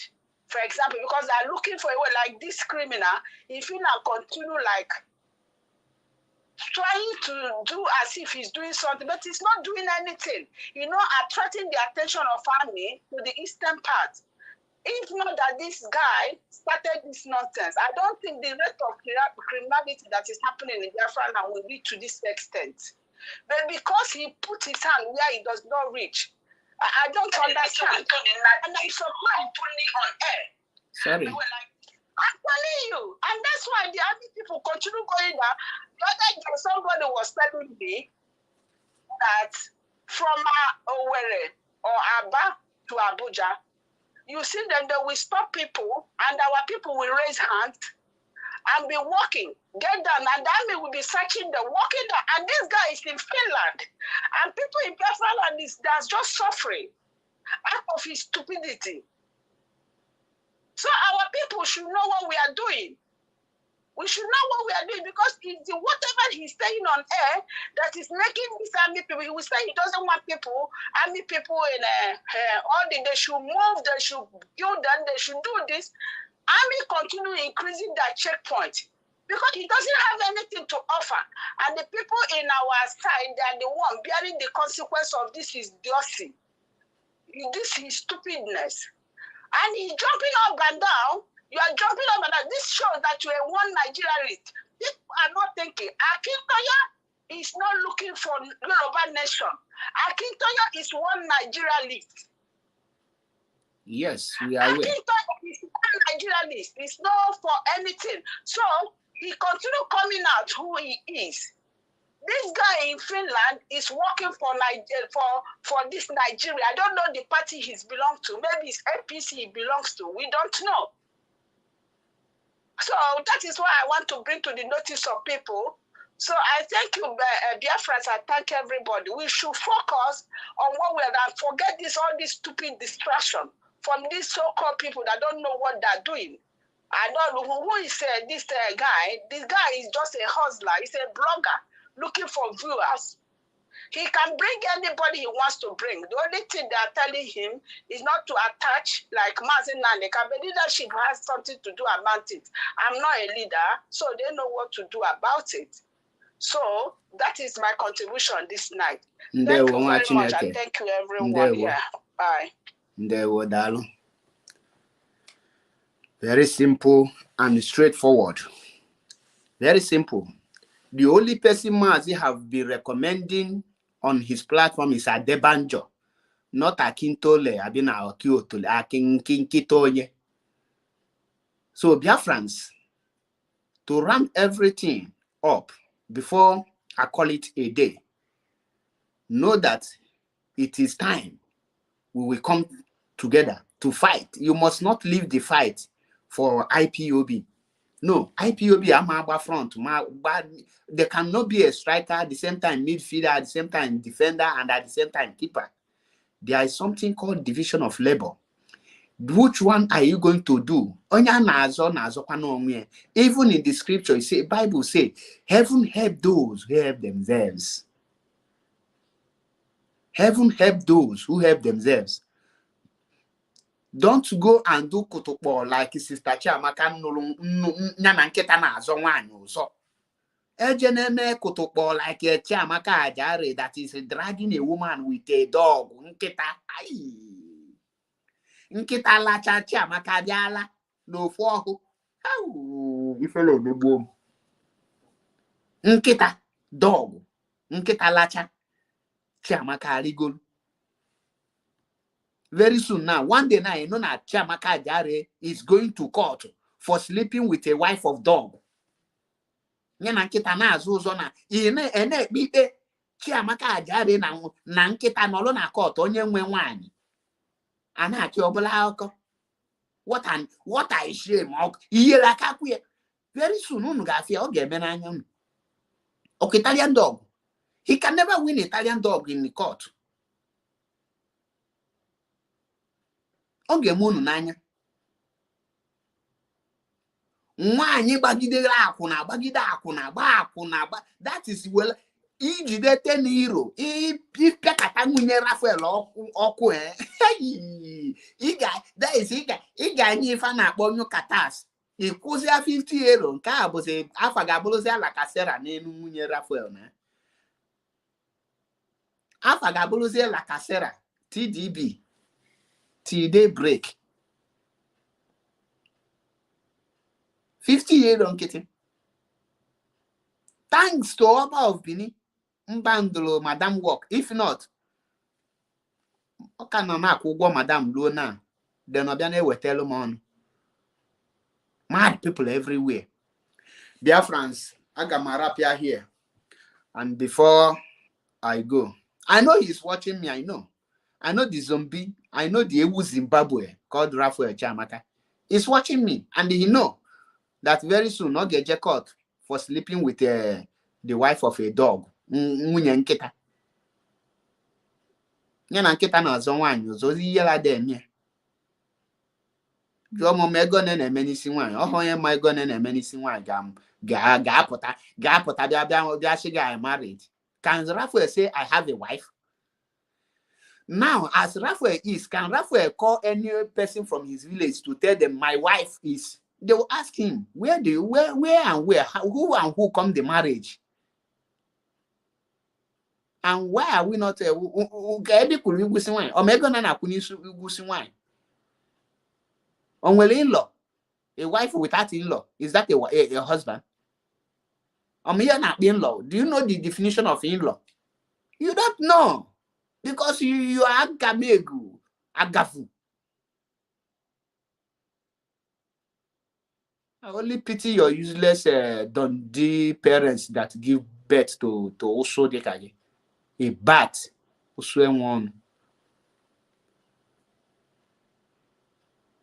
S3: For example, because they are looking for a way like this criminal, if he now continue like trying to do as if he's doing something, but he's not doing anything. Attracting the attention of army to the eastern part. If not that this guy started this nonsense, I don't think the rate of criminality that is happening in Biafra now will be to this extent. But because he put his hand where he does not reach, I don't understand. And I supply openly on air.
S1: Sorry.
S3: I'm telling you. And that's why the army people continue going down. The other day, somebody was telling me that from Owerri or Aba to Abuja, you see them, they will stop people and our people will raise hands and be walking, get down, and the army will be searching them, walking down. And this guy is in Finland. And people in Finland that's just suffering out of his stupidity. So our people should know what we are doing. We should know what we are doing, because it's whatever he's saying on air that is making this army people. He will say he doesn't want army people in all they should move, they should build them, they should do this. Army continue increasing their checkpoint because he doesn't have anything to offer. And the people in our side, they are the one bearing the consequence of this is idiocy. This is stupidness. And he's jumping up and down. You are jumping up and down. This shows that you are one Nigerian. people are not thinking. Akintoye is not looking for Yoruba nation. Akintoye is one Nigeria list.
S1: Yes, we are aware.
S3: Akintoye is one Nigeria list. It's not for anything. So he continue coming out who he is. This guy in Finland is working for this Nigeria. I don't know the party he's belongs to. Maybe it's APC he belongs to. We don't know. So that is why I want to bring to the notice of people. So I thank you, Biafrans. I thank everybody. We should focus on what we are doing. Forget all this stupid distraction from these so-called people that don't know what they're doing. I don't know who is this guy. This guy is just a hustler. He's a blogger looking for viewers. He can bring anybody he wants to bring. The only thing they are telling him is not to attach like Mazin Nandeka. But leadership has something to do about it. I'm not a leader, so they know what to do about it. So that is my contribution this night. Thank you very much, and thank you everyone. Yeah, bye.
S1: Very simple and straightforward. Very simple. The only person Mazi have been recommending on his platform is Adebanjo, not Akintole, Abina Okiotole, Akinkitoye. So Biafrans, to ramp everything up before I call it a day, know that it is time we will come together to fight. You must not leave the fight for IPOB. No, IPOB, I'm front. There cannot be a striker at the same time, midfielder at the same time, defender, and at the same time, keeper. There is something called division of labor. Which one are you going to do? Even in the scripture, the Bible says, heaven help those who help themselves. Heaven help those who help themselves. Don't go and do kutupo like Sister Chiamaka Nyanketa na azo nwanyi so. Ejeneme kutupo like Chiamaka Ajare that is dragging a woman with a dog. Nkita lacha Chiamaka Diala no foho. How you follow the boom? Nkita dog. Nkita lacha Chiamaka Rigol. Very soon now, one day now, you know that Chiamaka Ajare is going to court for sleeping with a wife of dog. Nyana nkita na azuzo na ene bibe Chiamaka Ajare na nkita nolo na court onye nwe nwanyi. Ana aki obula akọ. What I shame iye la kakuye. Very soon unu ga-afia oge eme na anya unu. Okay, Italian dog. He can never win Italian dog in the court. Oge munu n'anya. Nwanyi gbagide akwụna gba. That is well. Ijide 10 euro. Ipekata nwunye Rafael ọkụ Iga anyị ife na-akpọ nyu katas. Ikwụzia 50 euro. Nke a bụzi afa ga-abụrụzi ala kasera n'elu nwunye Rafael na. Afa ga-abụrụzi ala kasera TDB. Till they break. 50 euro nkịtị. Thanks to Oba of Benin, Mbandolo Madam work. If not, okay, no na Madam Luna. Then Obiane will tell them on. Mad people everywhere. Biafrans, I got my rapia here. And before I go, I know he's watching me. I know the zombie. I know the Ewu Zimbabwe called Rafael Chiamaka. He's watching me, and he know that very soon I'll get caught for sleeping with the wife of a dog. Nwunye nkịta. Nyana nkịta na azọ nwaanyị ọzọ yela dem ye. Jụọ m ego na-eme n'isi nwaanyị. Ọ hụ ma ego na-eme n'isi nwaanyị ga-apụta bịa sị ga married. Can Rafael say I have a wife? Now, as Rafael is, can Rafael call any person from his village to tell them my wife is? They will ask him, where and where, who and who come the marriage? And why are we not in-law? A wife without in-law, is that a husband? You're not in-law. Do you know the definition of in-law? You don't know. Because you are agamegu, agafu. I only pity your useless Dundee parents that give birth to also dekage. A bat, one.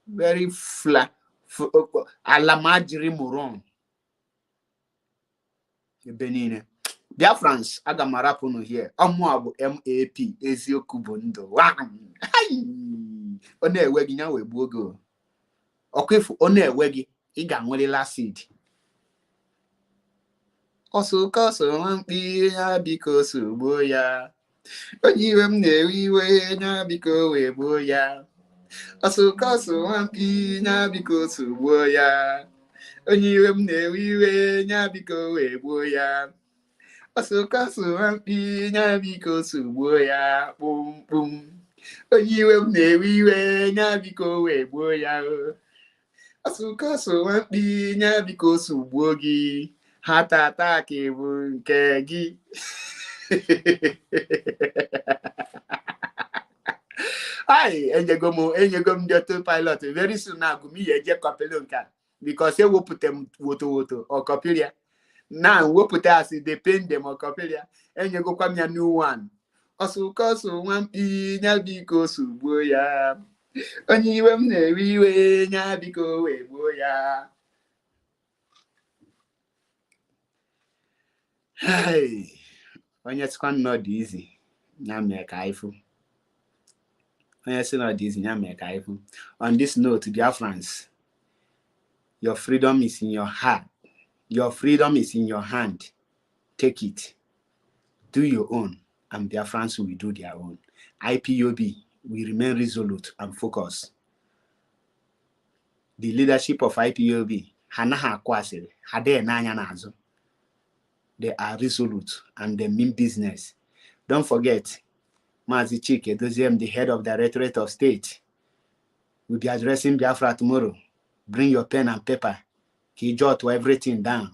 S1: Very flat, alamajiri moron. Benine. Biafrans, agamarapuno here. Amuabu MAP, Ezioku Bondo. One wegi nya we buogo. Okwefu one wegi iga nwelila seed. Koso mpi ya biko sugbo ya. Onye iwe m na-ewe iwe nya biko we gbo ya. Koso mpi nya biko sugbo ya. Onye iwe m na-ewe iwe nya biko we gbo ya. Koso mpi nya biko sugbo ya. Pum pum. Onye iwe m na-ewe iwe nya biko we gbo ya. Koso mpi nya biko sugbo gị. Heart attack bụ nke gị. Hi, enyego m ndị auto pilot. Very soon now, gumi eje kopelo nka. Because wepụta m woto or kopilia. Now wepụta as they paint them or kopilia. Enyego kwa m ya new one. Koso nwampi nya biko sugbo ya. Onye iwe m na-ewe iwe nya biko we gbo ya. Hey, onye sikwa not easy. Nya mee ka ifu. Onye si not easy, nya mee ka ifu. On this note, Biafrans, your freedom is in your heart. Your freedom is in your hand. Take it. Do your own, and Biafrans will do their own. IPOB will remain resolute and focused. The leadership of IPOB, hanaha kwasiri, hade nanya nazo. They are resolute and they mean business. Don't forget, Mazi Chike Doziem, the head of Directorate of State, will be addressing Biafra tomorrow. Bring your pen and paper. He jot everything down.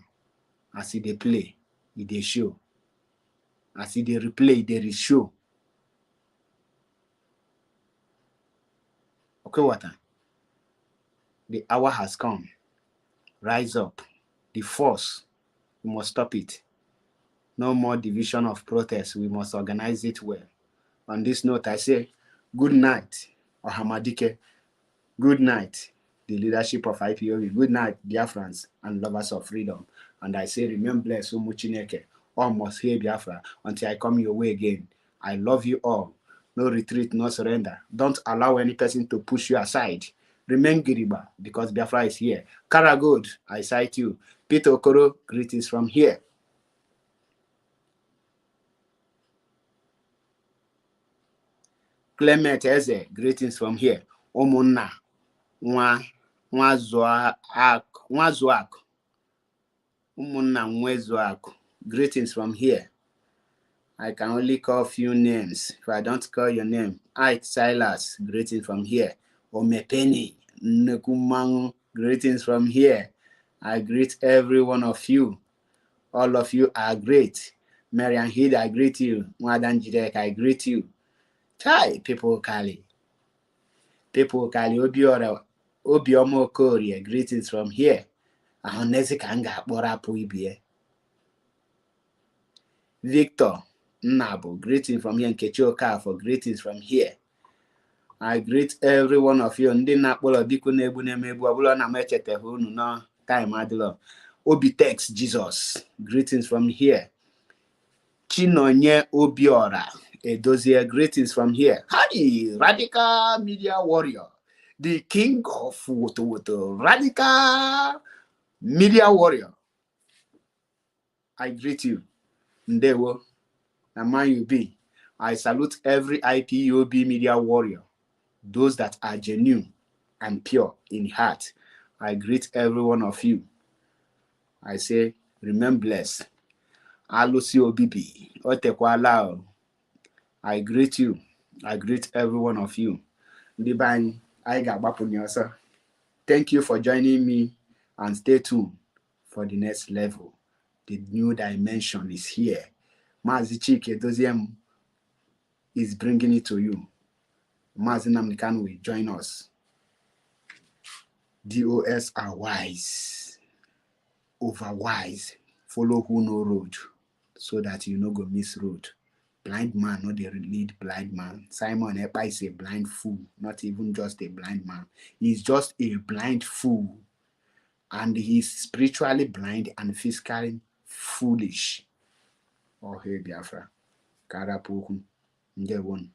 S1: As he they play, he they show. As he they replay, they show. Okay, what? The hour has come. Rise up. The force, we must stop it. No more division of protest. We must organize it well. On this note, I say, good night, Ohamadike. Good night, the leadership of IPOB. Good night, Biafrans and lovers of freedom. And I say, remain blessed, Umuchineke. All must hear Biafra until I come your way again. I love you all. No retreat, no surrender. Don't allow any person to push you aside. Remain Giriba, because Biafra is here. Karagod, I cite you. Peter Okoro, greetings from here. Clement Eze, greetings from here. Omunna, Nwazuak, Umunna Nwezuak, greetings from here. I can only call a few names. If I don't call your name, Ike Silas, greetings from here. Omepeni Nekumangu, greetings from here. I greet every one of you. All of you are great. Marian Hid, I greet you. Mwadan Jidek, I greet you. Chai, people Kali, Obiomo Korea, greetings from here. Ahonezikanga Borapu Ibie. Victor Nabo, greetings from here. Nkechi for greetings from here. I greet every one of you. Ndi Nakbola Biku Nebu Nemebu Abula Namechete Hunu no time Adilo. Obitex Jesus, greetings from here. Chinonye Obiora. Edozie, greetings from here. Hi, Radical Media Warrior, the king of Woto, Radical Media Warrior. I greet you. Ndewo, Naman you be. I salute every IPOB Media Warrior, those that are genuine and pure in heart. I greet every one of you. I say, remain blessed. Alusi Obibi, Otekwa Lao. I greet you. I greet every one of you. Thank you for joining me and stay tuned for the next level. The new dimension is here. Mazi Chike Doziem is bringing it to you. Mazi Nnamdi Kanu will join us. DOS are wise, over wise. Follow who know road, so that you no go miss road. Blind man, not the lead blind man. Simon Ekpa is a blind fool, not even just a blind man. He's just a blind fool. And he's spiritually blind and physically foolish. Oh, hey, Biafra. Karapuku. Nge one.